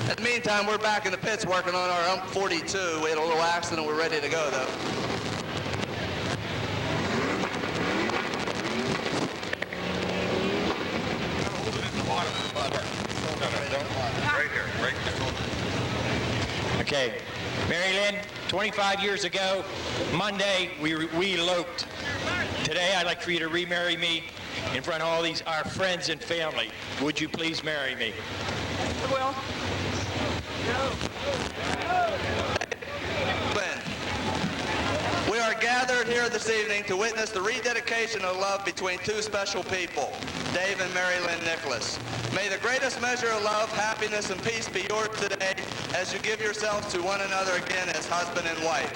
In the meantime, we're back in the pits working on our Ump 42. We had a little accident. We're ready to go, though. Right here, right there. Okay, Mary Lynn, 25 years ago, Monday, we eloped. Today, I'd like for you to remarry me in front of all our friends and family. Would you please marry me? Well. We are gathered here this evening to witness the rededication of love between two special people, Dave and Mary Lynn Nicholas. May the greatest measure of love, happiness, and peace be yours today as you give yourselves to one another again as husband and wife.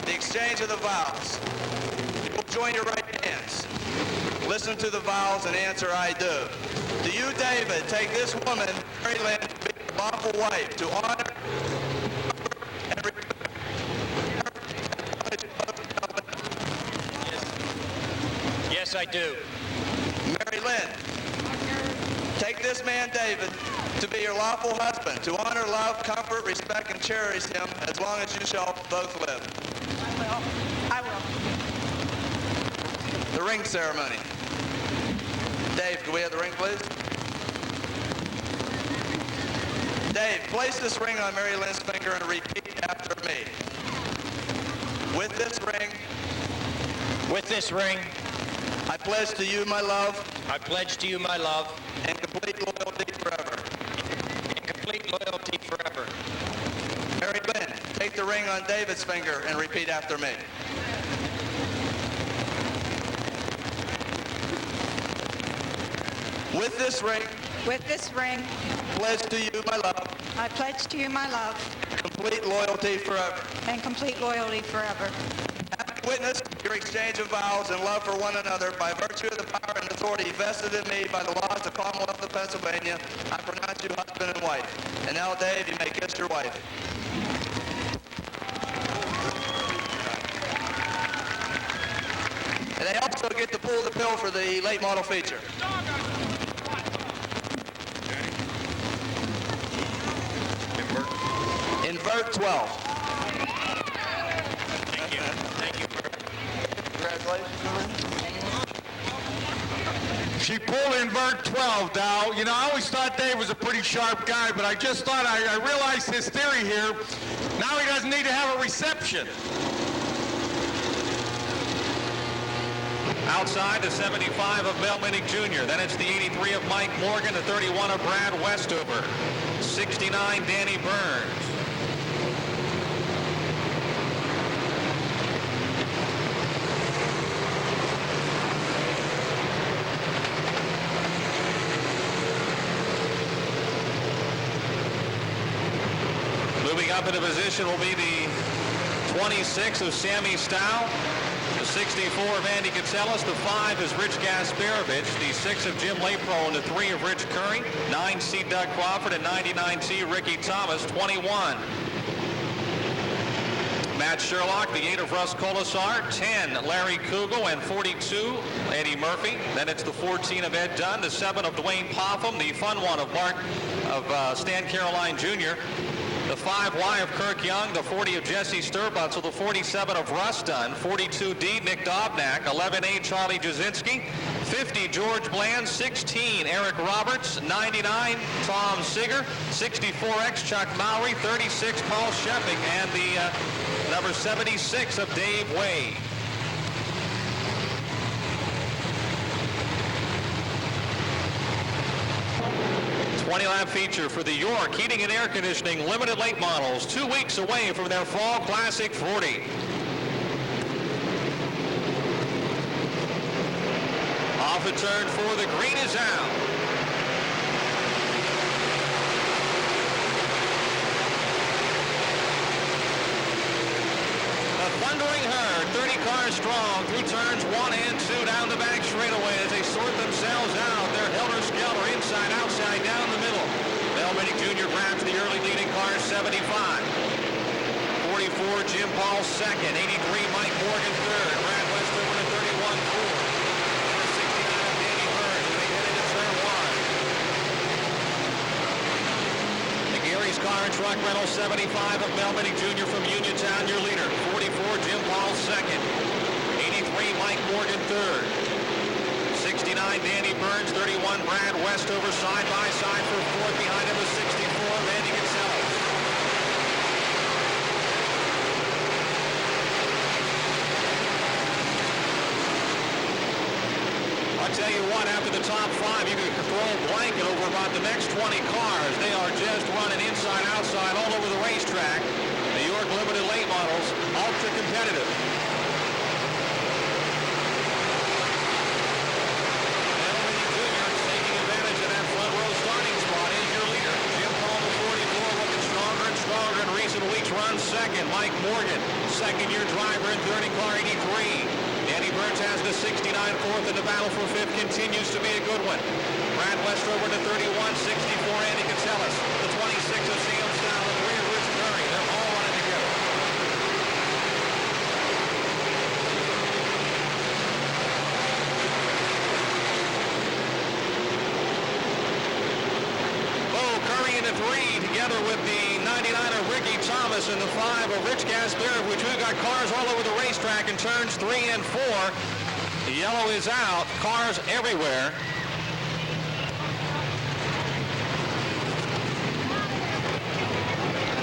The exchange of the vows. You will join your right hands. Listen to the vows and answer, I do. Do you, David, take this woman, Mary Lynn, to be your lawful wife, to honor and respect? Yes, I do. Mary Lynn, take this man, David, to be your lawful husband, to honor, love, comfort, respect, and cherish him as long as you shall both live. I will. The ring ceremony. Dave, can we have the ring, please? Dave, place this ring on Mary Lynn's finger and repeat after me. With this ring, I pledge to you my love. I pledge to you my love And complete loyalty forever. and complete loyalty forever. Mary Lynn, take the ring on David's finger and repeat after me. With this ring, pledge to you my love. I pledge to you my love Complete loyalty forever. and complete loyalty forever. Having witnessed your exchange of vows and love for one another by virtue of the power and authority vested in me by the laws of the Commonwealth of Pennsylvania, I pronounce you husband and wife. And now, Dave, you may kiss your wife. And they also get to pull the pill for the late model feature. Invert 12. Thank you. Congratulations. She pulled invert 12, Dow. You know, I always thought Dave was a pretty sharp guy, but I just thought I realized his theory here. Now he doesn't need to have a reception. Outside, the 75 of Mel Minnick Jr. Then it's the 83 of Mike Morgan, the 31 of Brad Westover, 69 Danny Burns. Moving up into position will be the 26 of Sammy Stow, the 64 of Andy Katselis, the 5 is Rich Gasparovich, the 6 of Jim Lapro, and the 3 of Rich Curry, 9C Doug Crawford, and 99C Ricky Thomas, 21. Matt Sherlock, the 8 of Russ Colasar, 10 Larry Kugel, and 42 Eddie Murphy. Then it's the 14 of Ed Dunn, the 7 of Dwayne Popham, the fun one of Stan Caroline Jr., the 5Y of Kirk Young, the 40 of Jesse Sturbutzel, the 47 of Russ Dunn, 42D Nick Dobnak, 11A Charlie Jasinski, 50 George Bland, 16 Eric Roberts, 99 Tom Seeger, 64X Chuck Mowry, 36 Paul Sheffing, and the number 76 of Dave Wade. 20-lap feature for the York Heating and Air Conditioning Limited Late Models, 2 weeks away from their Fall Classic 40. Off the turn 4, the green is out. A thundering herd, 30 cars strong, through turns 1 and 2 down the back straightaway as they sort themselves out. They're helter-skelter, inside, outside, down the middle. Mel Minnick Jr. grabs the early leading car, 75. 44, Jim Paul second. 83, Mike Morgan third. Brad Westover to 31, fourth. Number 69 of Danny Burns as they head into turn 1. The Gary's Car and Truck Rental, 75 of Mel Minnick Jr. from Uniontown, your leader. 44, Jim Paul second. 83, Mike Morgan third. 69, Danny Burns, 31, Brad Westover, side by side for fourth. Behind him is 64, Randy Katselis. I'll tell you what, after the top 5, you can throw a blanket over about the next 20 cars. They are just running inside, outside, all over the racetrack. The York Limited Late Models, ultra competitive. Runs second. Mike Morgan, second-year driver in 30 car 83. Danny Burns has the 69 fourth, and the battle for fifth continues to be a good one. Brad Westover to 31, 64 Andy Katselis, the 26 of Sam Stow, the 3 of Rich Curry. They're all running together. Bo Curry in the 3 together with the 99 of Ricky Thomas and the 5 of Rich Gasparovich. We've got cars all over the racetrack in turns 3 and 4. The yellow is out. Cars everywhere.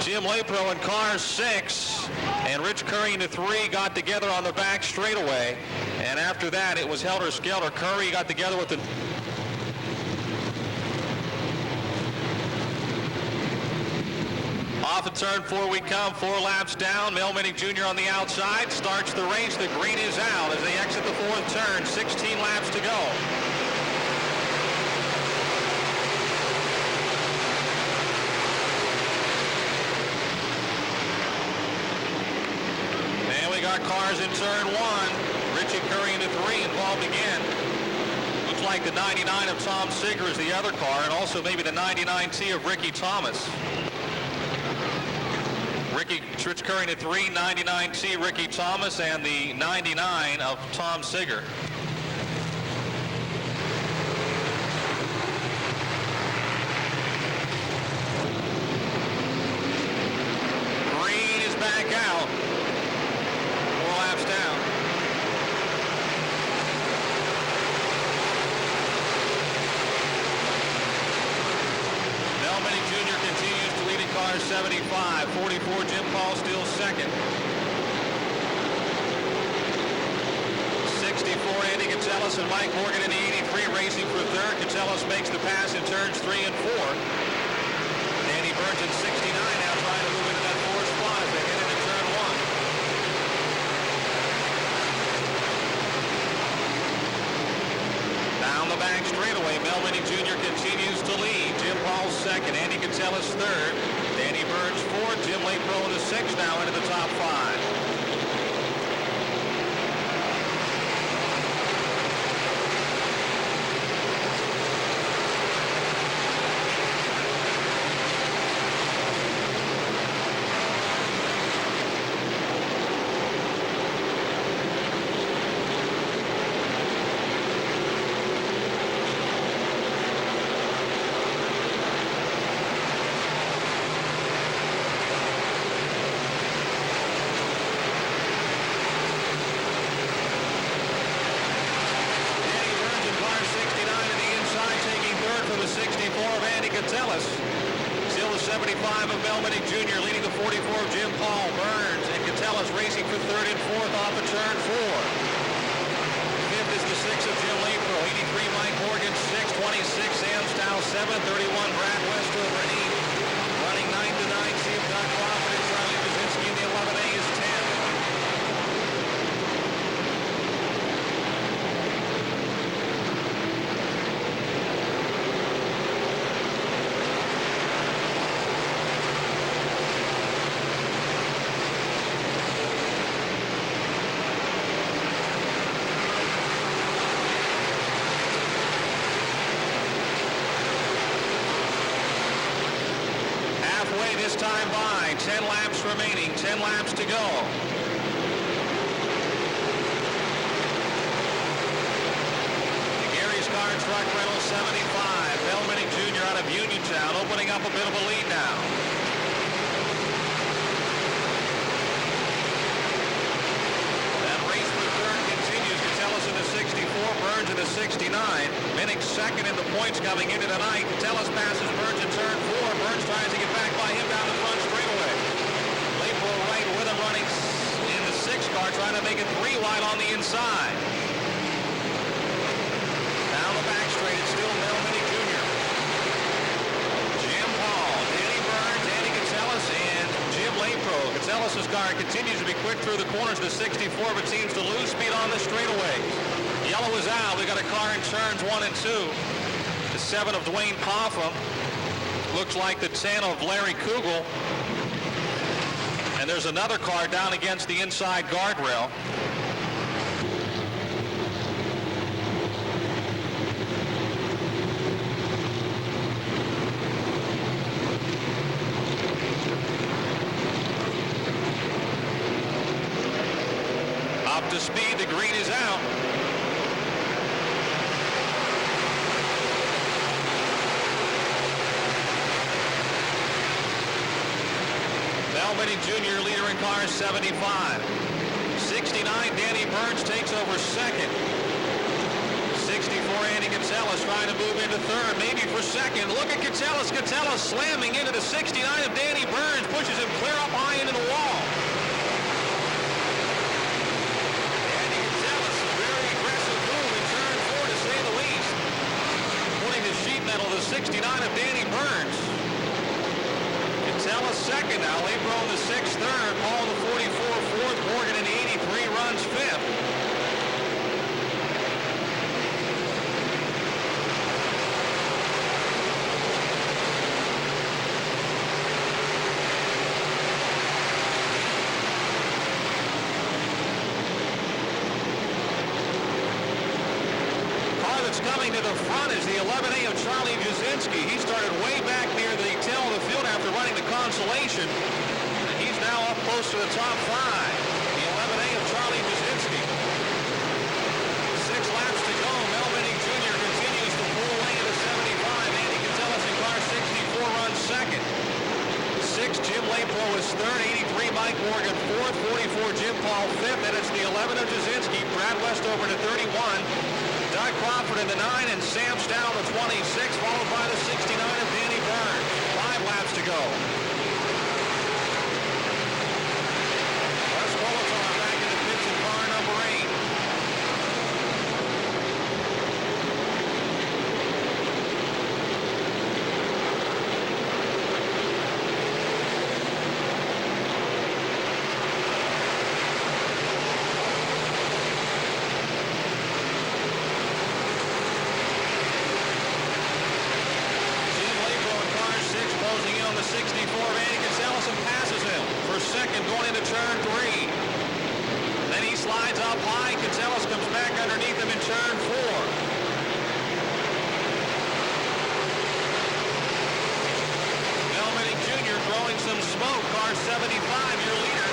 Jim Lepro in car 6, and Rich Curry in the 3 got together on the back straightaway. And after that, it was helter-skelter. Curry got together with the... Off of turn 4 we come, 4 laps down. Mel Minnick Jr. on the outside starts the race. The green is out as they exit the 4th turn. 16 laps to go. And we got cars in turn 1. Richie Curry in the 3 involved again. Looks like the 99 of Tom Seeger is the other car, and also maybe the 99T of Ricky Thomas. Rich Curry in the 3, 99T Ricky Thomas, and the 99 of Tom Seeger. Green is back out. 4 laps down. Mel Minnick Jr. continues to lead in car 75. 44 Jim Paul still second. 64 Andy Gonzalez and Mike Morgan in the 83 racing for third. Gonzalez makes the pass in turns 3 and 4. Danny Burns in 69 now trying to move into that 4th spot as they head into turn 1. Down the back straightaway, Mel Minnick Jr. continues to lead. Jim Paul's second, Andy Gonzalez third, Danny Burns fourth, Jim Lepro in the 6th now into the top 5. Still the 75 of Mel Minnick Jr. leading the 44 of Jim Paul. Burns and Gonzalez racing for 3rd and 4th off of turn 4. 5th is the 6 of Jim Lepro. 83 Mike Morgan, 6, 26 Sam Stow, 7, 31 Brad Westover, 8. Running 9 to 9, Steve Doug Crawford and Charlie Brzezinski in the 11A is 10. This time by 10 laps remaining, 10 laps to go. Gary's car and truck rental 75. Mel Minnick Jr. out of Uniontown opening up a bit of a lead now. That race for third continues. Gonzalez in the 64, Burns in the 69. Minnick second in the points coming into tonight. Gonzalez passes Burns in turn 4. Burns tries to get back by him down the front straightaway. Lepro right with him running in the 6 car, trying to make it 3 wide on the inside. Down the back straight, it's still Mel Minnick Jr. Jim Paul, Danny Burns, Andy Gonzalez, and Jim Lepro. Gonzalez's car continues to be quick through the corners of the 64, but seems to lose speed on the straightaway. Yellow is out. We got a car in turns 1 and 2. The 7 of Dwayne Poffum. Looks like the 10 of Larry Kugel. And there's another car down against the inside guardrail. Up to speed, the green is out. Mel Minnick Jr. leader in car 75. 69, Danny Burns takes over second. 64, Andy Gonzalez trying to move into third, maybe for second. Look at Gonzalez. Gonzalez slamming into the 69 of Danny Burns, pushes him clear up high into the wall. Andy Gonzalez, a very aggressive move in turn 4 to say the least. Putting the sheet metal to 69 of Danny Burns. Gonzalez second now. Labro in the 6th third. Paul in the 44 fourth. Morgan in the 83 runs fifth. Coming to the front is the 11A of Charlie Jasinski. He started way back near the tail of the field after running the consolation. And he's now up close to the top 5. The 11A of Charlie Jasinski. 6 laps to go. Mel Minnick Jr. continues to pull away into 75. Andy Gonzalez in car 64 runs second. 6, Jim Lapro is third. 83, Mike Morgan fourth. 44, Jim Paul fifth. And it's the 11 of Jasinski. Brad Westover to 31. Doug Crawford in the 9 and Sam Stow the 26, followed by the 69 of Danny Burns. 5 laps to go. Les Colaton back in the pits in car number 8. Second going into turn 3. Then he slides up high. Gonzalez comes back underneath him in turn 4. Mel Minnick Jr. throwing some smoke. Car 75, your leader.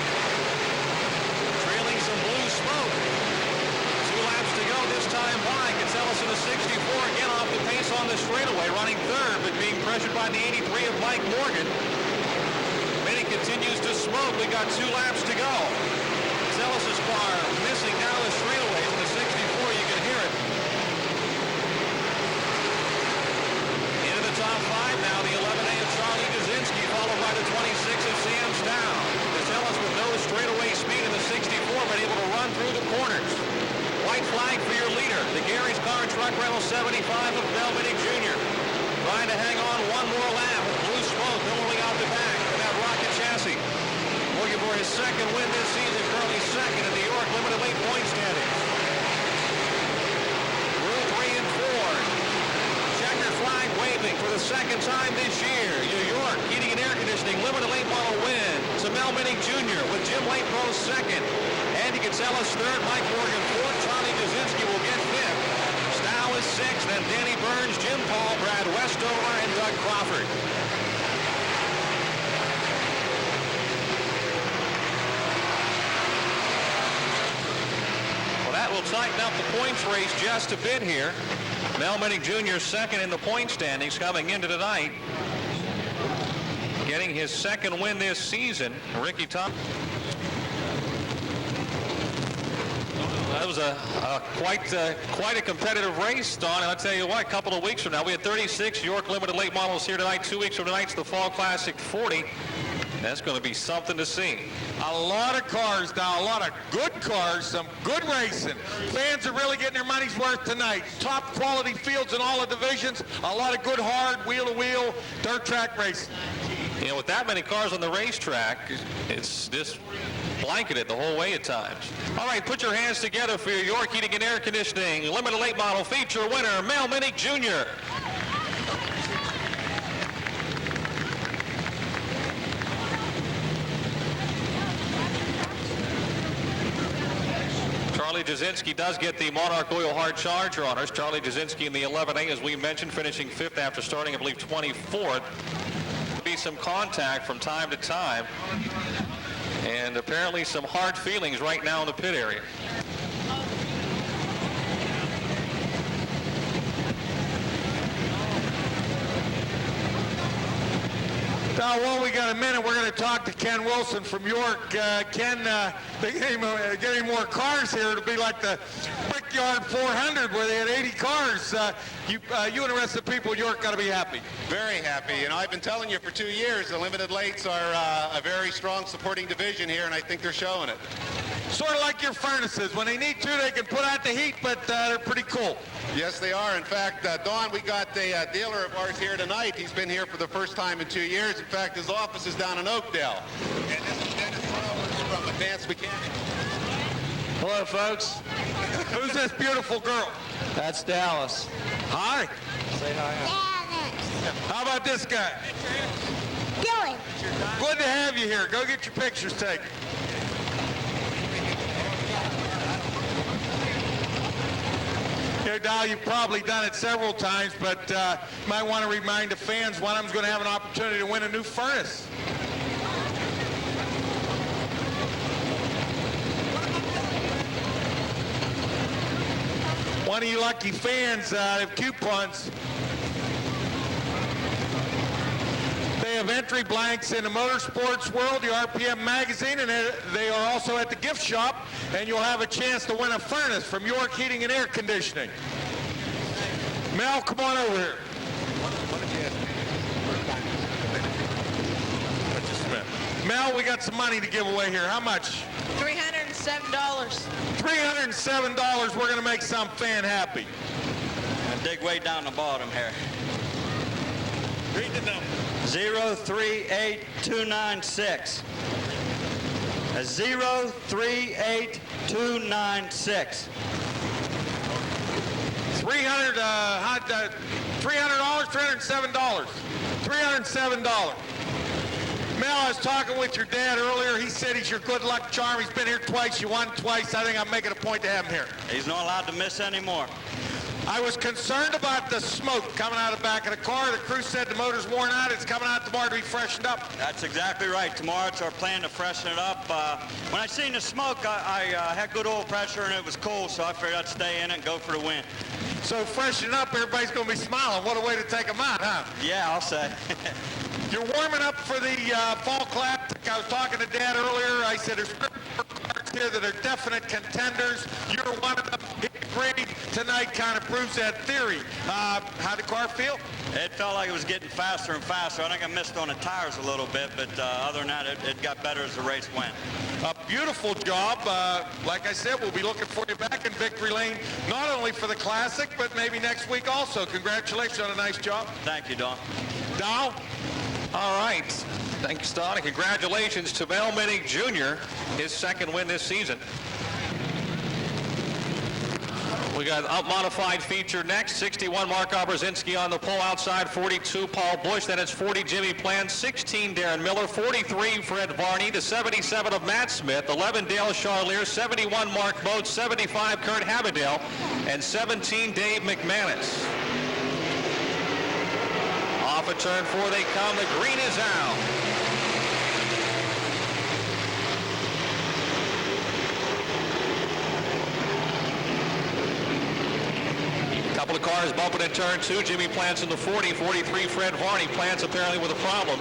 Trailing some blue smoke. 2 laps to go this time by. Gonzalez in the 64 again off the pace on the straightaway, running third, but being pressured by the 83 of Mike Morgan. Continues to smoke. We got 2 laps to go. Gonzalez's car missing down the straightaways. In the 64, you can hear it. Into the top 5 now, the 11A of Charlie Jasinski, followed by the 26 of Sam Stow. Gonzalez with no straightaway speed in the 64, but able to run through the corners. White flag for your leader, the Gary's Car and Truck Rental 75 of Mel Minnick Jr. Trying to hang on one more lap. Blue smoke billowing out the back of that rocket chassis. Looking for his second win this season, currently second in the York Limited Late Point standings. Rule 3 and 4. Checker flag waving for the second time this year. New York Heating and Air Conditioning Limited Late Model win to Mel Minnick Jr. with Jim Lapro second. Andy Gonzalez third. Mike Morgan fourth. Charlie Jasinski will get fifth. Stow is sixth. Then Danny Burns, Jim Paul, Brad Westover, and Doug Crawford. Will tighten up the points race just a bit here. Mel Minnick Jr. second in the point standings coming into tonight. Getting his second win this season. Ricky Tom. That was quite a competitive race, Don. And I'll tell you what, a couple of weeks from now, we had 36 York Limited Late Models here tonight. 2 weeks from tonight's the Fall Classic 40. That's going to be something to see. A lot of cars now, a lot of good cars, some good racing. Fans are really getting their money's worth tonight. Top quality fields in all the divisions. A lot of good hard wheel-to-wheel dirt track racing. You know, with that many cars on the racetrack, it's just blanketed the whole way at times. All right, put your hands together for your York Heating and Air Conditioning Limited Late Model feature winner, Mel Minnick Jr. Charlie Jasinski does get the Monarch Oil Hard Charger honors. Charlie Jasinski in the 11A, as we mentioned, finishing 5th after starting, I believe, 24th. Be some contact from time to time, and apparently some hard feelings right now in the pit area. Now, while we got a minute, we're going to talk to Ken Wilson from York. Ken, they getting more cars here. It'll be like the Brickyard 400 where they had 80 cars. You and the rest of the people in York got to be happy. Very happy. You know, I've been telling you for 2 years the limited lates are a very strong supporting division here, and I think they're showing it. Sort of like your furnaces. When they need to, they can put out the heat, but they're pretty cool. Yes, they are. In fact, Don, we got a dealer of ours here tonight. He's been here for the first time in 2 years. In fact, his office is down in Oakdale. And this is Dennis Flowers from Advanced Mechanics. Hello, folks. Who's this beautiful girl? That's Dallas. Hi. Say hi. How about this guy? Dylan. Good to have you here. Go get your pictures taken. Here, Dal, you've probably done it several times, but you might want to remind the fans one of them's going to have an opportunity to win a new furnace. One of you lucky fans have coupons. They have entry blanks in the motorsports world, the RPM magazine, and they are also at the gift shop, and you'll have a chance to win a furnace from York Heating and Air Conditioning. Mel, come on over here. Just a minute. Mel, we got some money to give away here. How much? $307. $307. We're going to make some fan happy. I dig way down the bottom here. Read the number. 038296. 038296. $307. $307. Mel, I was talking with your dad earlier. He said he's your good luck charm. He's been here twice. You won twice. I think I'm making a point to have him here. He's not allowed to miss anymore. I was concerned about the smoke coming out of the back of the car. The crew said the motor's worn out. It's coming out tomorrow to be freshened up. That's exactly right. Tomorrow it's our plan to freshen it up. When I seen the smoke, I had good oil pressure and it was cool, so I figured I'd stay in it and go for the win. So freshen up, everybody's going to be smiling. What a way to take them out, huh? Yeah, I'll say. You're warming up for the Fall Classic. I was talking to Dad earlier. I said there's 4 cars here that are definite contenders. You're one of them. He agreed. Tonight kind of proves that theory. How'd the car feel? It felt like it was getting faster and faster. I think I missed on the tires a little bit, but other than that, it got better as the race went. A beautiful job. Like I said, we'll be looking for you back in Victory Lane, not only for the Classic, but maybe next week also. Congratulations on a nice job. Thank you, Don. Dow? All right. Thanks, Don, and congratulations to Mel Minnick Jr., his second win this season. We got a modified feature next. 61, Mark Obrzezinski on the pole outside. 42, Paul Bush. Then it's 40, Jimmy Plant. 16, Darren Miller. 43, Fred Varney. The 77 of Matt Smith. 11, Dale Charlier. 71, Mark Motes. 75, Kurt Habadale. And 17, Dave McManus. Off of turn 4 they come. The green is out. Couple of cars bumping in turn 2. Jimmy Plant's in the 40. 43, Fred Varney. Plant's apparently with a problem.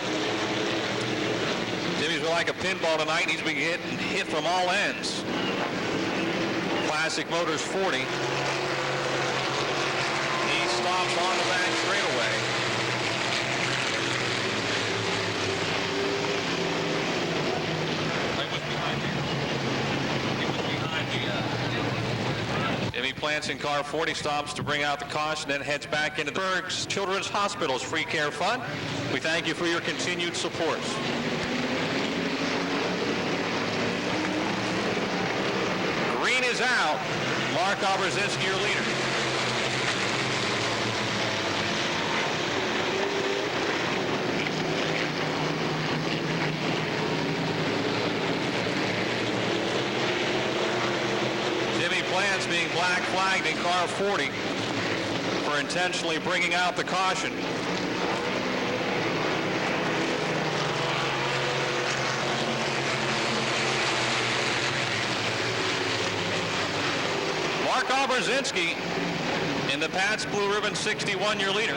Jimmy's been like a pinball tonight. He's been hit from all ends. Classic Motors 40. He stops on the back straightaway. Jimmy Plants in car 40 stops to bring out the caution, then heads back into the Pittsburgh Children's Hospital's Free Care Fund. We thank you for your continued support. Green is out. Mark Obrzezinski, your leader. Plants being black flagged in car 40 for intentionally bringing out the caution. Mark Obrzezinski in the Pats Blue Ribbon 61, your leader.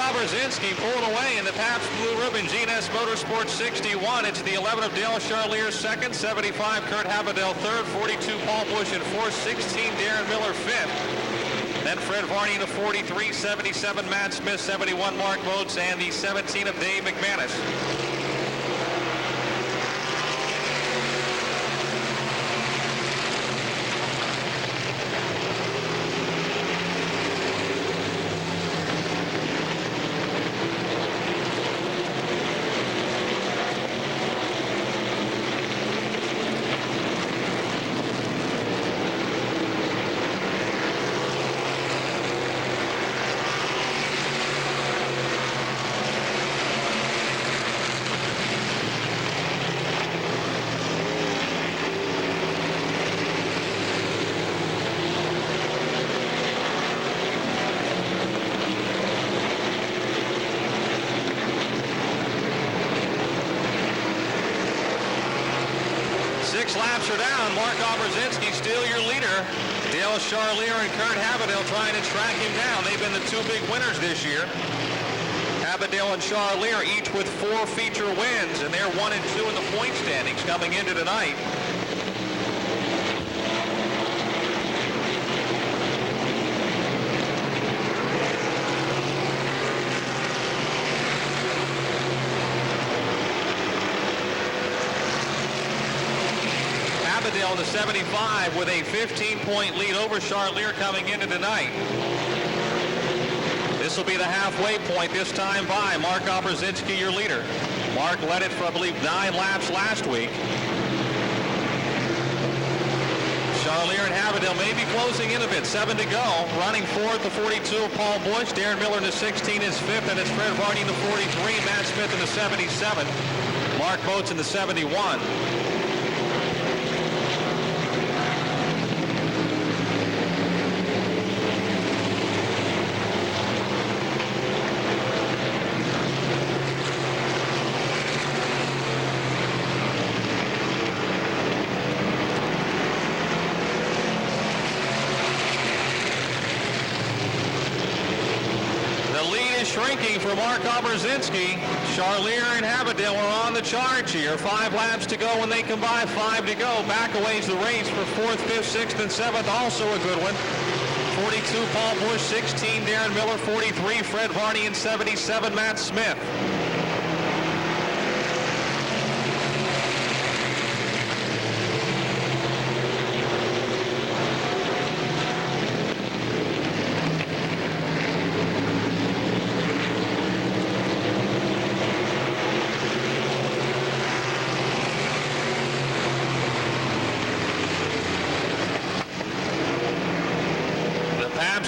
Obrzezinski pulling away in the Pabst Blue Ribbon GNS Motorsports 61. It's the 11 of Dale Charlier second, 75 Kurt Havedel third, 42 Paul Busch in fourth, 16 Darren Miller fifth. Then Fred Varney in the 43, 77 Matt Smith, 71 Mark Moats, and the 17 of Dave McManus. Laps are down. Mark Obrzezinski still your leader. Dale Charlier and Kurt Havedel trying to track him down. They've been the two big winners this year. Havedel and Charlier each with 4 feature wins, and they're 1 and 2 in the point standings coming into tonight. On the 75 with a 15-point lead over Charlier coming into tonight. This will be the halfway point this time by Mark Obrzezinski, your leader. Mark led it for, I believe, 9 laps last week. Charlier and Havedel may be closing in a bit. 7 to go. Running fourth, the 42 of Paul Busch. Darren Miller in the 16 is fifth, and it's Fred Varney in the 43. Matt Smith in the 77. Mark Moats in the 71. Shrinking for Mark Obrzezinski. Charlier and Havedel are on the charge here. 5 laps to go when they combine. 5 to go. Back away's the race for 4th, 5th, 6th, and 7th. Also a good one. 42 Paul Busch, 16 Darren Miller, 43 Fred Varney, and 77 Matt Smith.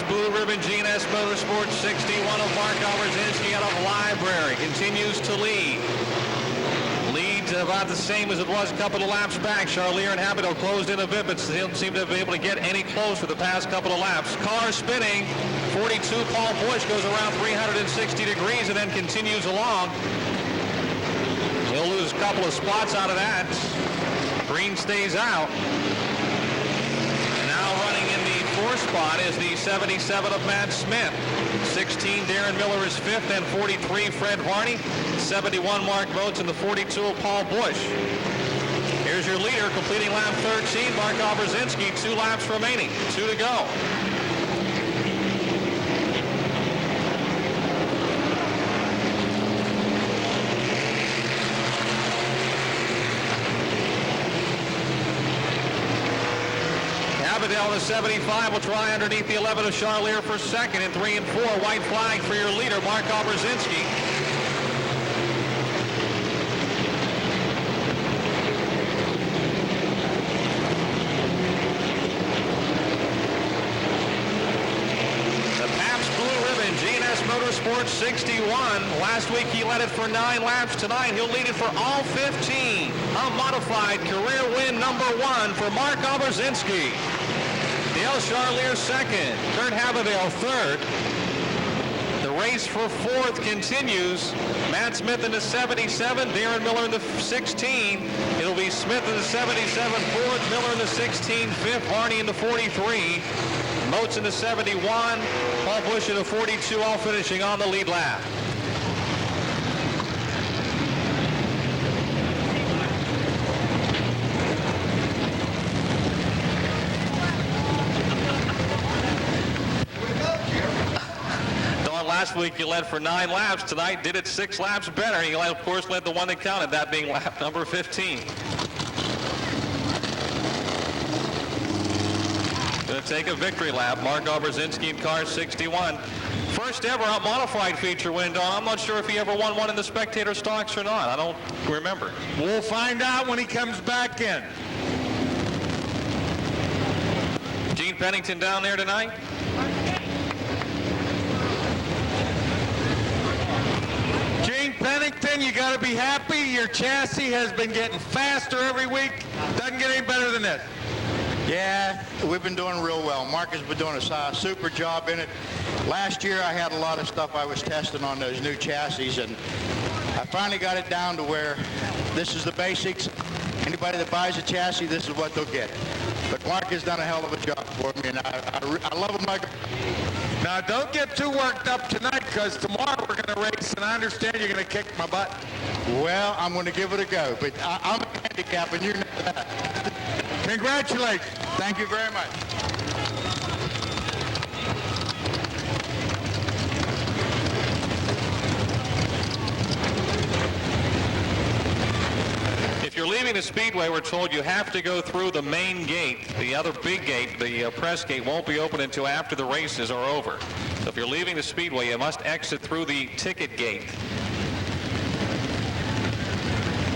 Blue Ribbon GNS Motorsports 61 of Mark Obrzezinski out of Library continues to lead. Leads about the same as it was a couple of laps back. Charlier and Havedel closed in a bit, but still seem to be able to get any close for the past couple of laps. Car spinning. 42 Paul Busch goes around 360 degrees and then continues along. He'll lose a couple of spots out of that. Green stays out. Spot is the 77 of Matt Smith. 16 Darren Miller is fifth, and 43 Fred Varney. 71 Mark Moats, and the 42 of Paul Busch. Here's your leader completing lap 13, Mark Obrzezinski. 2 laps remaining, 2 to go. Havedel in the 75 will try underneath the 11 of Charlier for second, and 3 and 4. White flag for your leader, Mark Obrzezinski. The Pabst Blue Ribbon GNS Motorsports 61. Last week he led it for 9 laps. Tonight he'll lead it for all 15. A modified career win number 1 for Mark Obrzezinski. Dale Charlier second, Kurt Havedel third. The race for 4th continues. Matt Smith in the 77, Darren Miller in the 16. It'll be Smith in the 77, 4th, Miller in the 16, 5th, Varney in the 43. Moats in the 71, Paul Bush in the 42, all finishing on the lead lap. Last week you led for 9 laps. Tonight did it 6 laps better. You, of course, led the one that counted, that being lap number 15. Going to take a victory lap. Mark Obrzezinski in car 61. First ever modified feature win, Don. I'm not sure if he ever won one in the spectator stocks or not. I don't remember. We'll find out when he comes back in. Gene Pennington down there tonight. Pennington, you got to be happy. Your chassis has been getting faster every week. Doesn't get any better than this. Yeah, we've been doing real well. Mark has been doing a super job in it. Last year I had a lot of stuff I was testing on those new chassis, and I finally got it down to where this is the basics. Anybody that buys a chassis, this is what they'll get. But Mark has done a hell of a job for me, and I love him like a... Now, don't get too worked up tonight, because tomorrow we're going to race, and I understand you're going to kick my butt. Well, I'm going to give it a go, but I'm a handicap, and you know that. Congratulations. Thank you very much. If you're leaving the Speedway, we're told you have to go through the main gate. The other big gate, the press gate, won't be open until after the races are over. So if you're leaving the Speedway, you must exit through the ticket gate.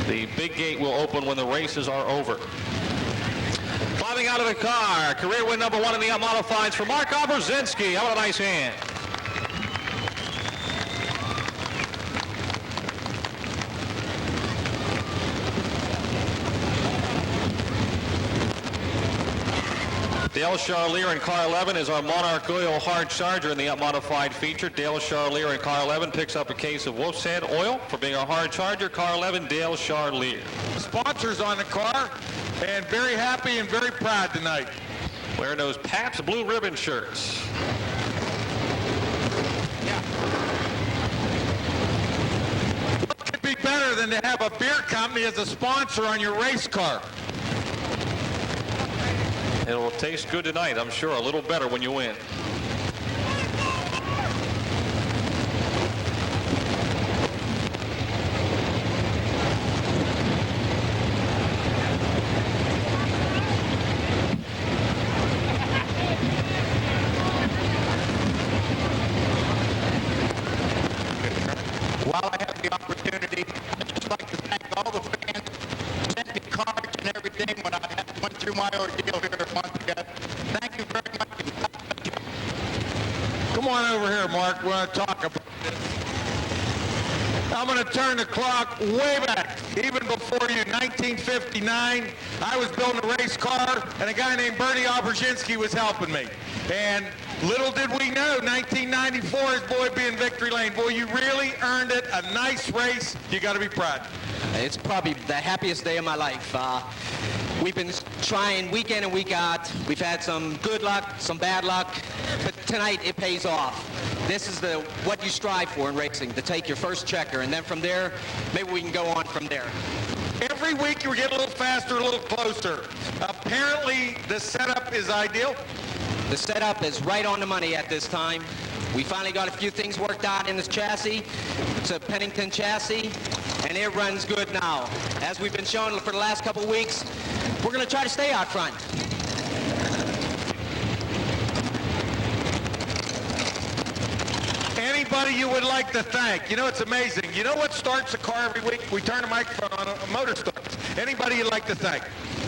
The big gate will open when the races are over. Climbing out of the car, career win number 1 in the modifieds for Mark Obrzezinski. How about a nice hand? Dale Charlier in car 11 is our Monarch Oil hard charger in the modified feature. Dale Charlier in car 11 picks up a case of Wolf's Head oil for being our hard charger. Car 11, Dale Charlier. Sponsors on the car, and very happy and very proud tonight. Wearing those Pabst Blue Ribbon shirts. What could be better than to have a beer company as a sponsor on your race car? It will taste good tonight, I'm sure. A little better when you win. While I have the opportunity, I'd just like to thank all the fans who sent me cards and everything when I went through my ordeal here a month ago. Thank you very much. Come on over here, Mark. We want to talk about this. I'm going to turn the clock way back, even before you. 1959, I was building a race car, and a guy named Bernie Obrzezinski was helping me. And little did we know, 1994, his boy be in Victory Lane. Boy, you really earned it. A nice race. You got to be proud. It's probably the happiest day of my life. We've been trying week in and week out. We've had some good luck, some bad luck, but tonight it pays off. This is what you strive for in racing, to take your first checker, and then from there, maybe we can go on from there. Every week you get a little faster, a little closer. Apparently, the setup is ideal. The setup is right on the money at this time. We finally got a few things worked out in this chassis. It's a Pennington chassis, and it runs good now. As we've been showing for the last couple of weeks, we're going to try to stay out front. Anybody you would like to thank? You know, it's amazing. You know what starts a car every week? We turn a microphone on, a motor starts. Anybody you'd like to thank?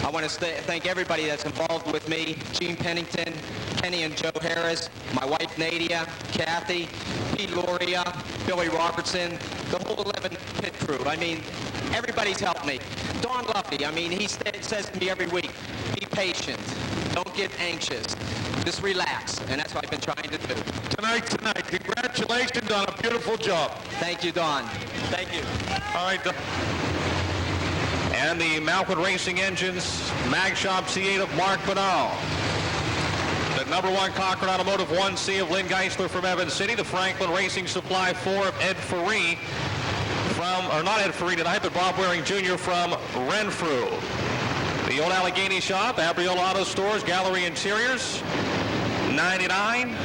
I want to thank everybody that's involved with me. Gene Pennington, Kenny and Joe Harris, my wife Nadia, Kathy, Pete Loria, Billy Robertson, the whole 11 pit crew. I mean, everybody's helped me. Don Luffy, I mean, he says to me every week, be patient, don't get anxious, just relax, and that's what I've been trying to do. Tonight, congratulations on a beautiful job. Thank you, Don. Thank you. All right. And the Malquid Racing Engines Mag Shop C8 of Mark Banal. The number 1 Cochran Automotive 1C of Lynn Geisler from Evans City. The Franklin Racing Supply 4 of Ed Faree or not Ed Faree tonight, but Bob Waring Jr. from Renfrew. The Old Allegheny Shop, Abriola Auto Stores, Gallery Interiors, 99.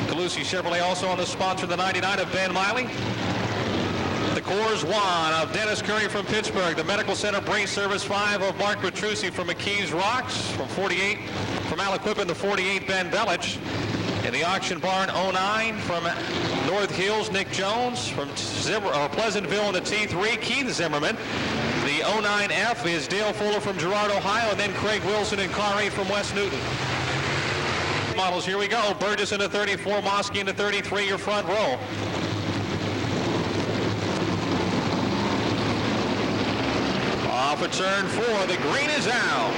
Calusi Chevrolet also on the sponsor, the 99 of Ben Miley. The Coors 1 of Dennis Curry from Pittsburgh. The Medical Center Brace Service 5 of Mark Petrucci from McKees Rocks. From 48, from Al Equipment, the 48, Ben Belich. In the Auction Barn 09 from North Hills, Nick Jones. From Pleasantville in the T3, Keith Zimmerman. The 09F is Dale Fuller from Girard, Ohio, and then Craig Wilson in car 8 from West Newton. Models, here we go. Burgess in the 34, Mosky in the 33, your front row. Off at turn 4, the green is out.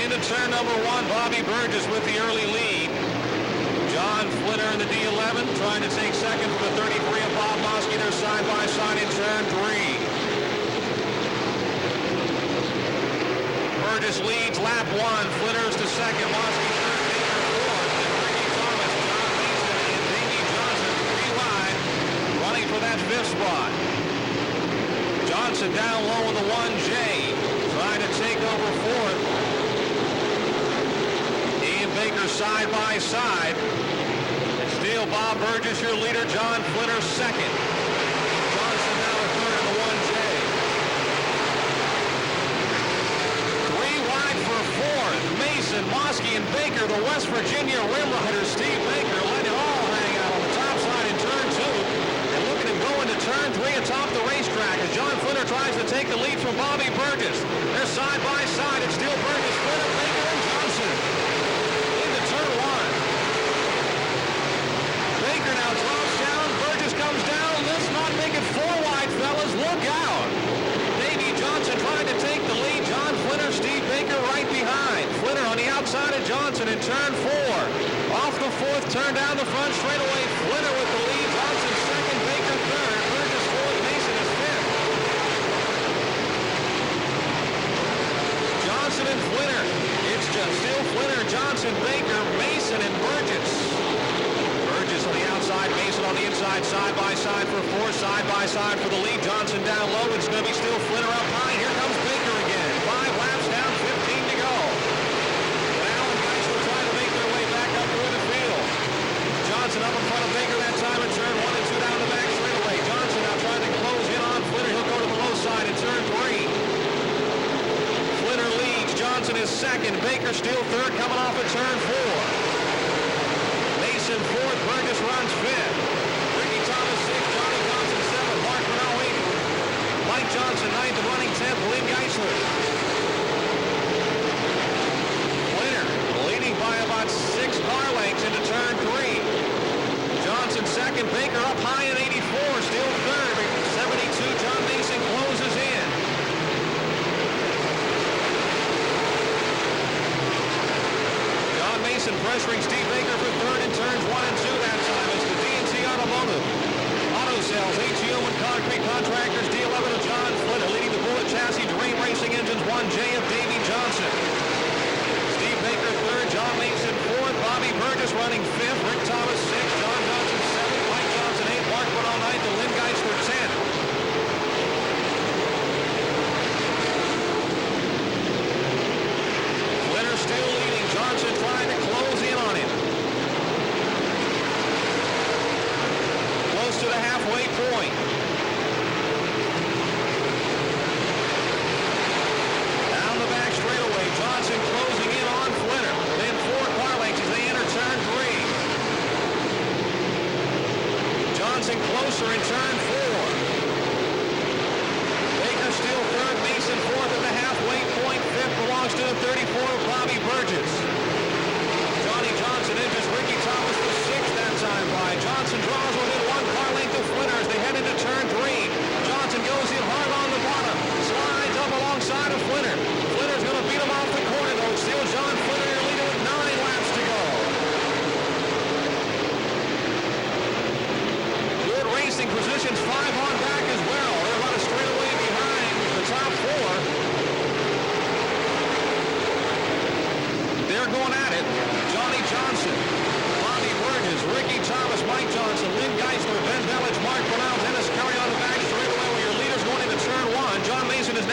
Into turn number 1, Bobby Burgess with the early lead. John Flitter in the D11 trying to take second from the 33 of Bob Mosky. They're side by side in turn 3. Burgess leads lap 1. Flitter's to second. Mosky third. Baker fourth. Then Ricky Thomas, John Mason, and Davey Johnson 3 wide, running for that 5th spot. Johnson down low in the 1J, trying to take over 4th. Ian Baker side by side. Still Bob Burgess, your leader. John Flitter second. Johnson now a third in the 1J. 3 wide for 4th. Mason, Mosky, and Baker, the West Virginia Rim Riders. Steve Baker let it all hang out on the top side in turn 2. And look at him go into turn 3 atop the racetrack as John Flitter tries to take the lead from Bobby Burgess. They're side by side. It's still Burgess, Flitter, Baker, and Johnson. Into turn 1. Baker now drops down. Burgess comes down. Let's not make it 4 wide, fellas. Look out. Davey Johnson trying to take the lead. John Flitter, Steve Baker right behind. Flitter on the outside of Johnson in turn 4. Off the 4th, turn down the front straightaway. Flitter with the lead. Johnson second, Baker third. Burgess 4th, Mason is 5th. Johnson and Flitter. It's just still Flitter, Johnson, Baker, Mason, and Burgess. Burgess on the outside, Mason on the inside, side by side for 4, side by side for the lead. Johnson down low. It's going to be still Flitter up high. Here comes Baker again. 5 laps down, 15 to go. And Allen Geisler trying to make their way back up through the field. Johnson up in front of Baker that time in turn 1 and 2 down the back straightaway. Johnson now trying to close in on Flitter. He'll go to the low side in turn 3. Flitter leads. Johnson is second. Baker still third coming off at turn 4. Mason 4th, Burgess runs 5th. Ricky Thomas 6th, Johnny Johnson 7th, Mark Brunel 8th. Mike Johnson 9th and running 10th, Lynn Geisler. Flitter leading by about 6 car lengths into turn 3. Johnson second, Baker up high at 84, still third. 72, John Mason closes in. John Mason pressuring Steve Baker for third in turns 1 and 2 that time. It's the D&C Automotive. Auto Sales, ATO and Concrete Contractors, D11 of John Flitter, leading the Bullet Chassis, Dream Racing Engines, 1J of Davey Johnson. Steve Baker third, John Mason 4th, Bobby Burgess running 5th, Rick Thomas 6th, John Johnson 7th, Mike Johnson 8th, Mark Brunel 9th, and Lynn Geisler 10th. Flitter still leading, Johnson trying to close in on him.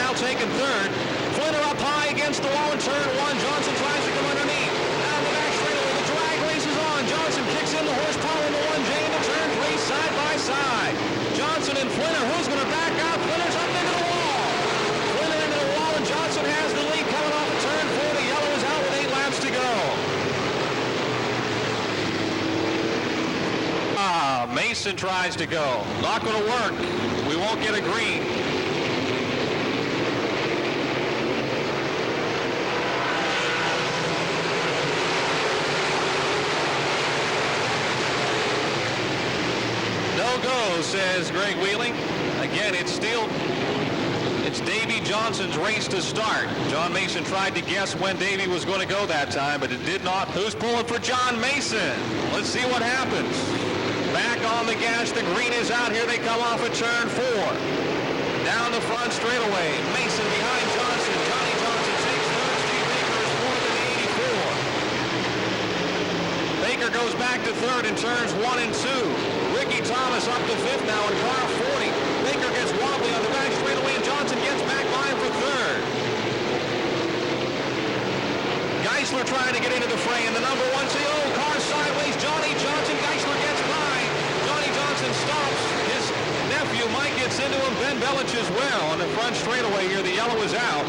now taking third. Flinner up high against the wall in turn one. Johnson tries to come underneath. Down the back straightaway. The drag race is on. Johnson kicks in the horsepower in the 1J into turn three, side by side. Johnson and Flinner. Who's going to back out? Flinner's up into the wall. Flinner into the wall, and Johnson has the lead coming off of turn four. The yellow is out with 8 laps to go. Mason tries to go. Not going to work. We won't get a green. No go, says Greg Wheeling. Again, it's Davey Johnson's race to start. John Mason tried to guess when Davey was going to go that time, but it did not. Who's pulling for John Mason? Let's see what happens. Back on the gas, the green is out. Here they come off at turn four. Down the front straightaway. Mason behind Johnson. Johnny Johnson takes third. Steve Baker is fourth in the 84. Baker goes back to third in turns 1 and 2. Ricky Thomas up to fifth now in car 40. Baker gets wobbly on the back straightaway, and Johnson gets back by him for third. Geisler trying to get into the fray in the number 1 CO. Car sideways. Johnny Johnson. Geisler gets by. Johnny Johnson stops. His nephew Mike gets into him. Ben Belich as well on the front straightaway here. The yellow is out.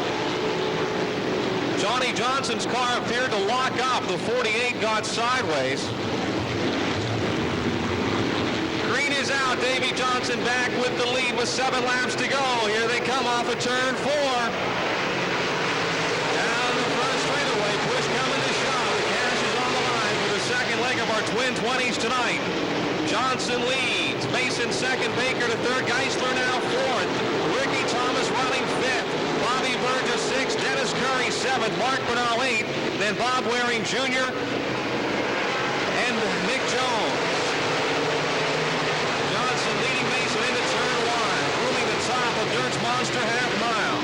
Johnny Johnson's car appeared to lock up. The 48 got sideways. Green is out. Davey Johnson back with the lead with 7 laps to go. Here they come off of turn 4. Down the front straightaway. Push coming to shove. The cash is on the line for the second leg of our twin 20s tonight. Johnson leads. Mason second. Baker to third. Geisler now fourth. Ricky Thomas running fifth. Bobby Burgess sixth. Dennis Curry seventh. Mark Bernal eighth. Then Bob Waring Jr. and Nick Jones. Johnson leading Mason into turn 1. Grooming the top of Dirt's Monster half mile.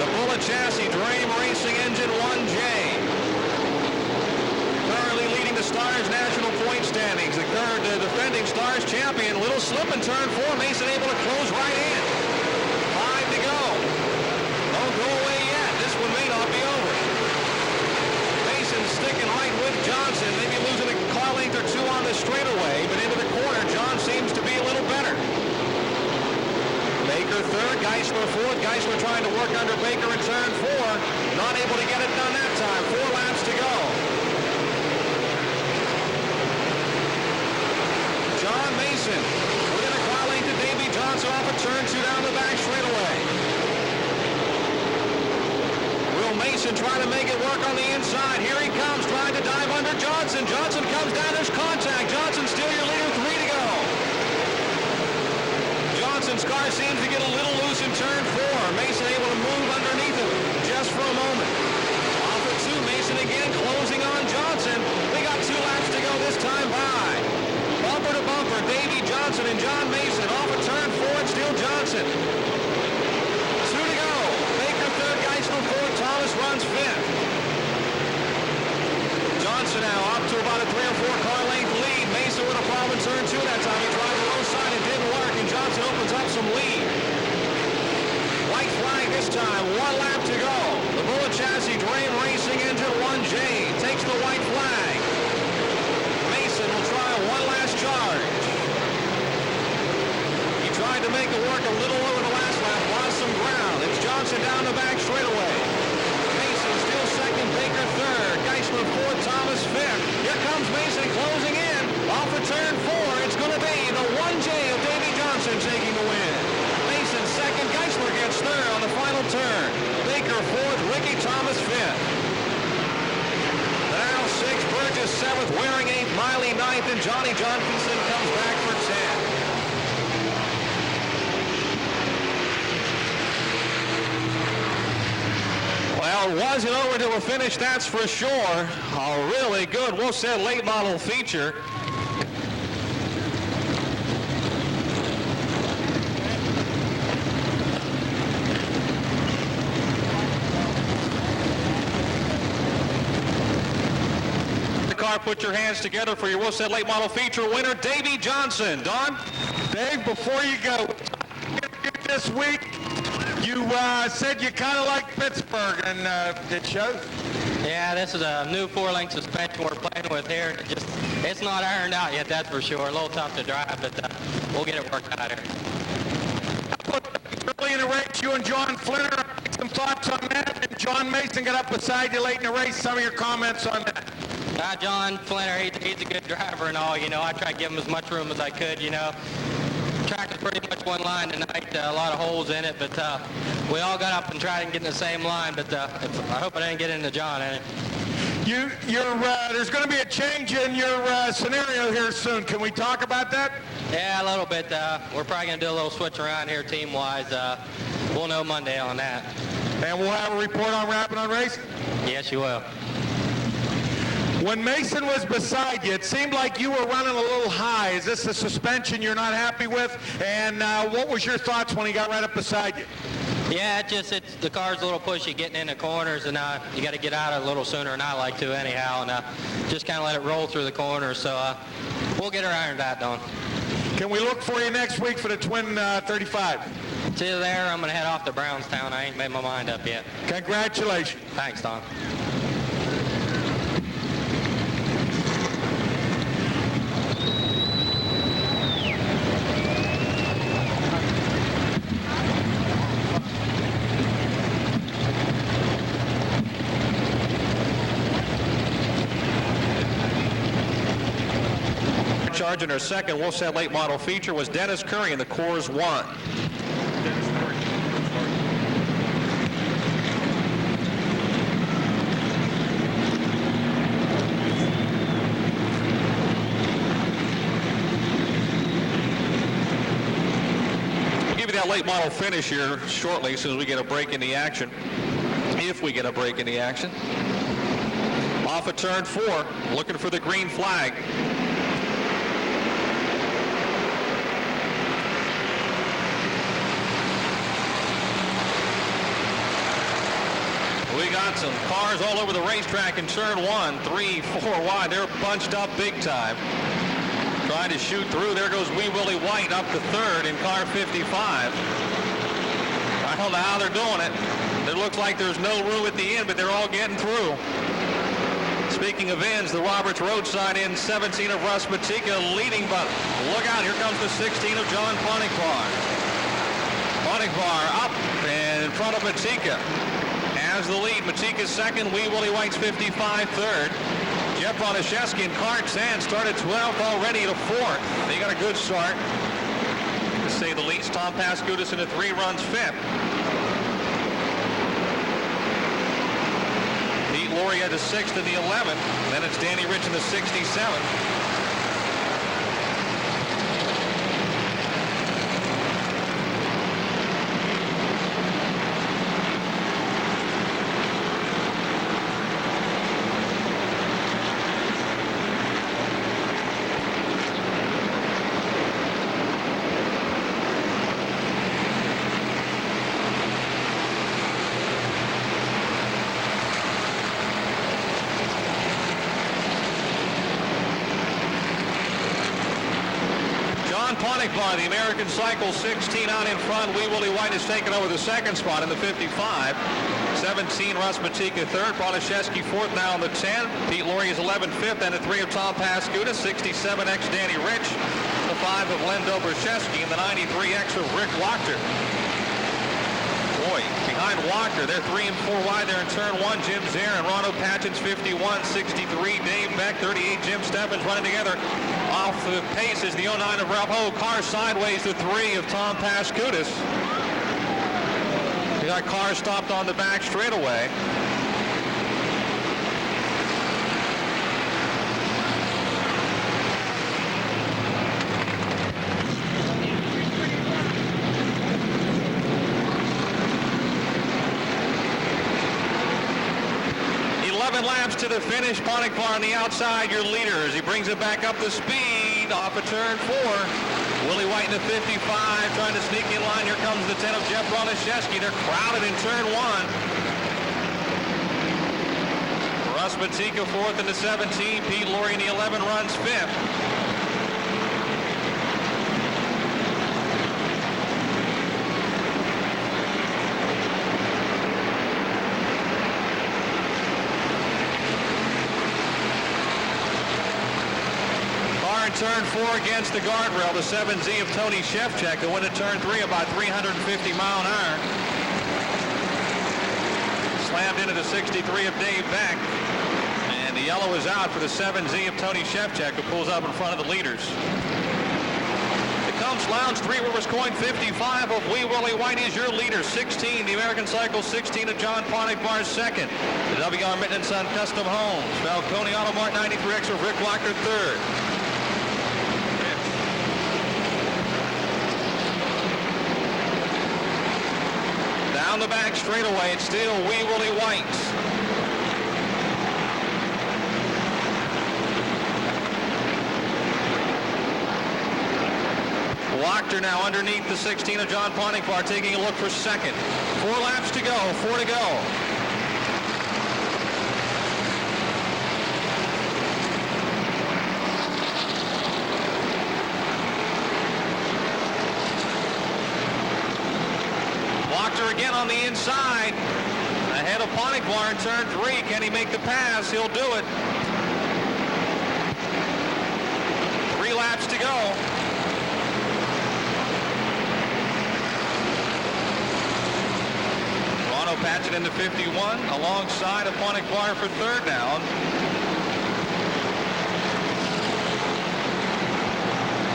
The Bullet Chassis Dream Racing Engine 1J. Currently leading the Stars National Point Standings. The current defending Stars champion. Little slip in turn 4. Mason able to close right in. 5 to go. Don't go away yet. This one may not be over. Mason sticking right with Johnson. Maybe losing a car length or 2 on the straightaway, but into the corner, John seems to be a little better. Baker third, Geisler fourth. Geisler trying to work under Baker in turn 4. Not able to get it done that time. 4 laps to go. John Mason within a car length to Davey Johnson off of turn 2 down the back straightaway. Will Mason try to make it work on the inside? Here he comes, trying to dive under Johnson. Johnson comes down, there's contact. Johnson still your leader, 3 to go. Johnson's car seems to get a little loose in turn 4. Mason able to move underneath him just for a moment. Off of 2, Mason again closing on Johnson. We got 2 laps to go this time by. Bumper to bumper, Davey Johnson and John Mason. Off of turn 4, it's still Johnson. 2 to go. Baker third, Geisler fourth, Thomas runs fifth. Johnson now up to about a 3 or 4 car length lead. Mason with a problem in turn 2 that time. He tried the low side, it didn't work, and Johnson opens up some lead. White flag this time, 1 lap to go. The Bullet Chassis Dream Racing Engine 1J takes the white flag. Mason will try one last charge. He tried to make it work a little over the last lap, lost some ground. It's Johnson down the back straightaway. Mason still second, Baker third, Geisler fourth, Thomas fifth. Here comes Mason closing in. Off of turn 4, it's going to be the 1J of Davey Johnson taking the win. Mason second, Geisler gets third on the final turn. Baker fourth, Ricky Thomas fifth. Now 6th, Burgess 7th, Waring 8th, Miley 9th, and Johnny Johnson comes back for 10th. Well, it wasn't over to a finish, that's for sure. A really good, we'll say, late model feature. Put your hands together for your Wolfstead Late Model Feature winner, Davey Johnson. Don? Dave, before you go, this week, You said you kind of like Pittsburgh, and it shows. Yeah, this is a new 4-link suspension we're playing with here. It's not ironed out yet, that's for sure. A little tough to drive, but we'll get it worked out here. Early in the race, you and John Flinner, some thoughts on that? And John Mason got up beside you late in the race. Some of your comments on that? John Flinner, he's a good driver and all, you know. I tried to give him as much room as I could, you know. Track is pretty much one line tonight, a lot of holes in it, but we all got up and tried and get in the same line, but I hope I didn't get into John in it. There's going to be a change in your scenario here soon. Can we talk about that? Yeah, a little bit. We're probably going to do a little switch around here team-wise. We'll know Monday on that. And we'll have a report on Rapping on Racing? Yes, you will. When Mason was beside you, it seemed like you were running a little high. Is this the suspension you're not happy with? And what was your thoughts when he got right up beside you? Yeah, the car's a little pushy getting in the corners, and you got to get out a little sooner than I like to anyhow, and just kind of let it roll through the corners. So we'll get her ironed out, Don. Can we look for you next week for the Twin 35? See you there. I'm going to head off to Brownstown. I ain't made my mind up yet. Congratulations. Thanks, Don. Charge in her second Wolfset late model feature was Dennis Curry in the Coors 1. Give you that late model finish here shortly as soon as we get a break in the action. If we get a break in the action. Off of turn 4, looking for the green flag. We got some cars all over the racetrack in turn 1, 3, 4 wide. They're bunched up big time. Trying to shoot through. There goes Wee Willie White up to third in car 55. I don't know how they're doing it. It looks like there's no room at the end, but they're all getting through. Speaking of ends, the Roberts Roadside in 17 of Russ Matika leading, but look out, here comes the 16 of John Ponigbar. Ponigbar up and in front of Matika. Has the lead. Matika's second, Wee Willie White's 55 third. Jeff Broniszewski and Clark Sand started 12th already to 4th. They got a good start, to say the least. Tom Pascutis in the 3 runs 5th. Pete Laurie had the 6th and the 11th. Then it's Danny Rich in the 67th. Ponigbar, the American Cycle 16 out in front. Wee Willie White has taken over the second spot in the 55. 17, Russ Matika third. Broniszewski fourth now in the 10. Pete Laurie is 11th, 5th, and the 3 of Tom Pascutis. 67X Danny Rich. The 5 of Len Dobraszewski, and the 93X of Rick Wachter. Boy, behind Wachter, they're 3 and 4 wide there in turn 1. Jim Zare and Ron O'Patchin's 51, 63. Dave Beck, 38. Jim Stebbins running together. Off the pace is the 09 of Ralph Ho. Car sideways, the 3 of Tom Pascutis. We got cars stopped on the back straightaway. Laps to the finish. Ponigbar on the outside, your leaders. He brings it back up to speed off of turn 4. Willie White in the 55 trying to sneak in line. Here comes the 10 of Jeff Broniszewski. They're crowded in turn 1. Russ Matika 4th in the 17. Pete Laurie in the 11 runs 5th. turn 4 against the guardrail. The 7Z of Tony Shevchuk to win at turn 3 about 350 mile an hour. Slammed into the 63 of Dave Beck. And the yellow is out for the 7Z of Tony Shevchuk, who pulls up in front of the leaders. Comes Lounge 3 Rivers Coin 55 of Wee Willie White is your leader. 16, the American Cycle 16 of John Ponigbar second. The W.R. Mitten & Son Custom Homes. Falcone Auto Mart 93X of Rick Walker third. Down the back straightaway, it's still Wee Willie White. Wachter now underneath the 16 of John Ponigbar, taking a look for second. 4 laps to go, 4 to go. Wachter again on the inside. Ahead of Ponigbar in turn 3. Can he make the pass? He'll do it. 3 laps to go. Patchen into 51 alongside of Ponigbar for third down.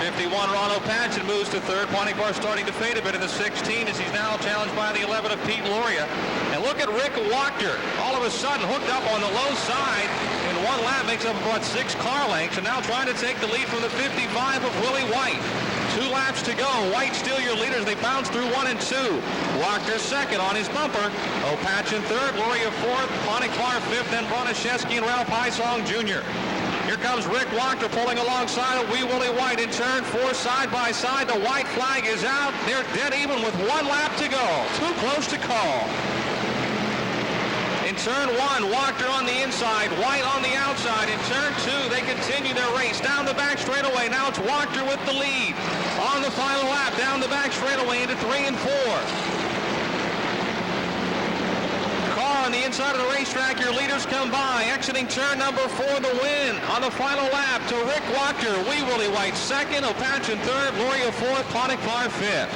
51 Ronald Patchen moves to third. Ponigbar starting to fade a bit in the 16 as he's now challenged by the 11 of Pete Loria. And look at Rick Wachter. All of a sudden hooked up on the low side. In 1 lap makes up about 6 car lengths and now trying to take the lead from the 55 of Willie White. 2 laps to go. White still your leaders. They bounce through 1 and 2. Wachter second on his bumper. Opatchin third. Loria fourth. Ponigbar fifth. Then Broniszewski and Ralph Hysong Jr. Here comes Rick Wachter pulling alongside of Wee Willie White in turn 4 side by side. The white flag is out. They're dead even with 1 lap to go. Too close to call. In turn 1, Wachter on the inside, White on the outside. In turn 2, they continue their race down the back straightaway. Now it's Wachter with the lead. On the final lap, down the back straightaway into 3 and 4. Car on the inside of the racetrack, your leaders come by. Exiting turn number 4, the win on the final lap to Rick Wachter. Wee Willie White second, Opatchin third, Loria fourth, Ponigbar fifth.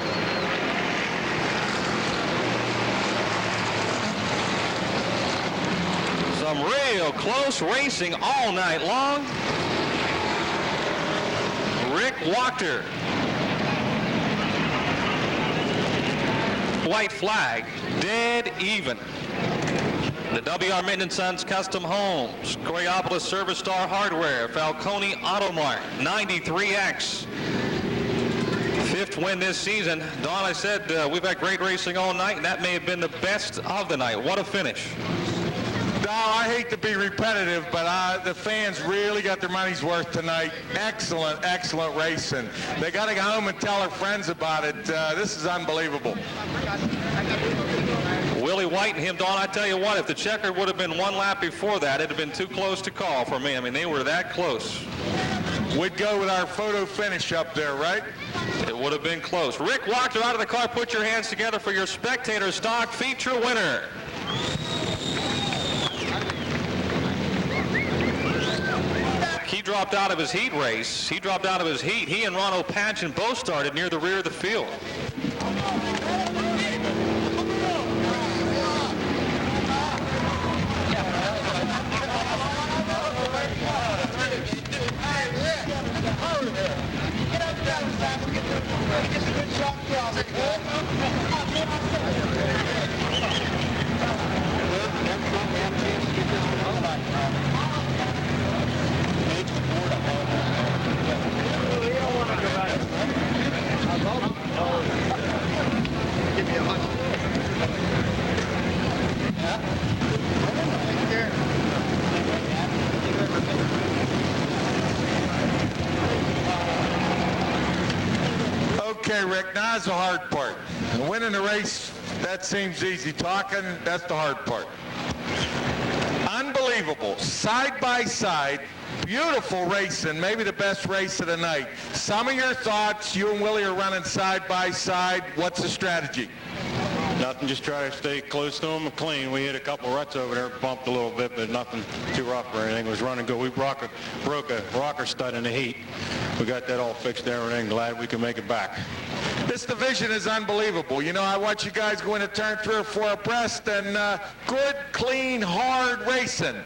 Some real close racing all night long. Rick Wachter. White flag, dead even. The W.R. Mitten & Sons Custom Homes, Coriopolis Service Star Hardware, Falcone Auto Mart, 93X. 5th win this season. Don, I said we've had great racing all night, and that may have been the best of the night. What a finish. No, I hate to be repetitive, but the fans really got their money's worth tonight. Excellent, excellent racing. They got to go home and tell their friends about it. This is unbelievable. Willie White and him, Don, I tell you what, if the checker would have been 1 lap before that, it'd have been too close to call for me. I mean, they were that close. We'd go with our photo finish up there, right? It would have been close. Rick Wachter out of the car. Put your hands together for your spectator stock feature winner. He dropped out of his heat race. He dropped out of his heat. He and Ron Opatchin both started near the rear of the field. Okay, Rick, now's the hard part. Winning the race, that seems easy. Talking, that's the hard part. Unbelievable. Side by side, beautiful racing, maybe the best race of the night. Some of your thoughts, you and Willie are running side by side. What's the strategy? Nothing, just try to stay close to them and clean. We hit a couple ruts over there, bumped a little bit, but nothing too rough or anything. It was running good. We broke a rocker stud in the heat. we got that all fixed and everything. Glad we can make it back. This division is unbelievable. You know, I watch you guys go into turn 3 or 4 abreast, and good, clean, hard racing.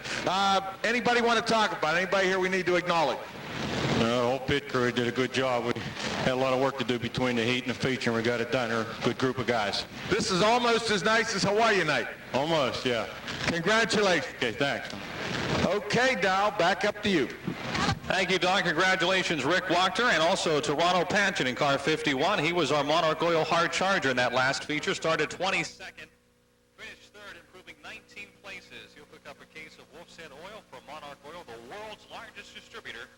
Anybody want to talk about it? Anybody here we need to acknowledge? The whole pit crew did a good job. We had a lot of work to do between the heat and the feature, and we got it done. They're a good group of guys. This is almost as nice as Hawaii night. Almost, yeah. Congratulations. Okay, thanks. Okay, Dow, back up to you. Thank you, Don. Congratulations, Rick Wachter, and also to Ronald Panchin in car 51. He was our Monarch Oil hard charger in that last feature. Started 22nd, finished 3rd, improving 19 places. He'll pick up a case of Wolf's Head Oil from Monarch Oil, the world's largest distributor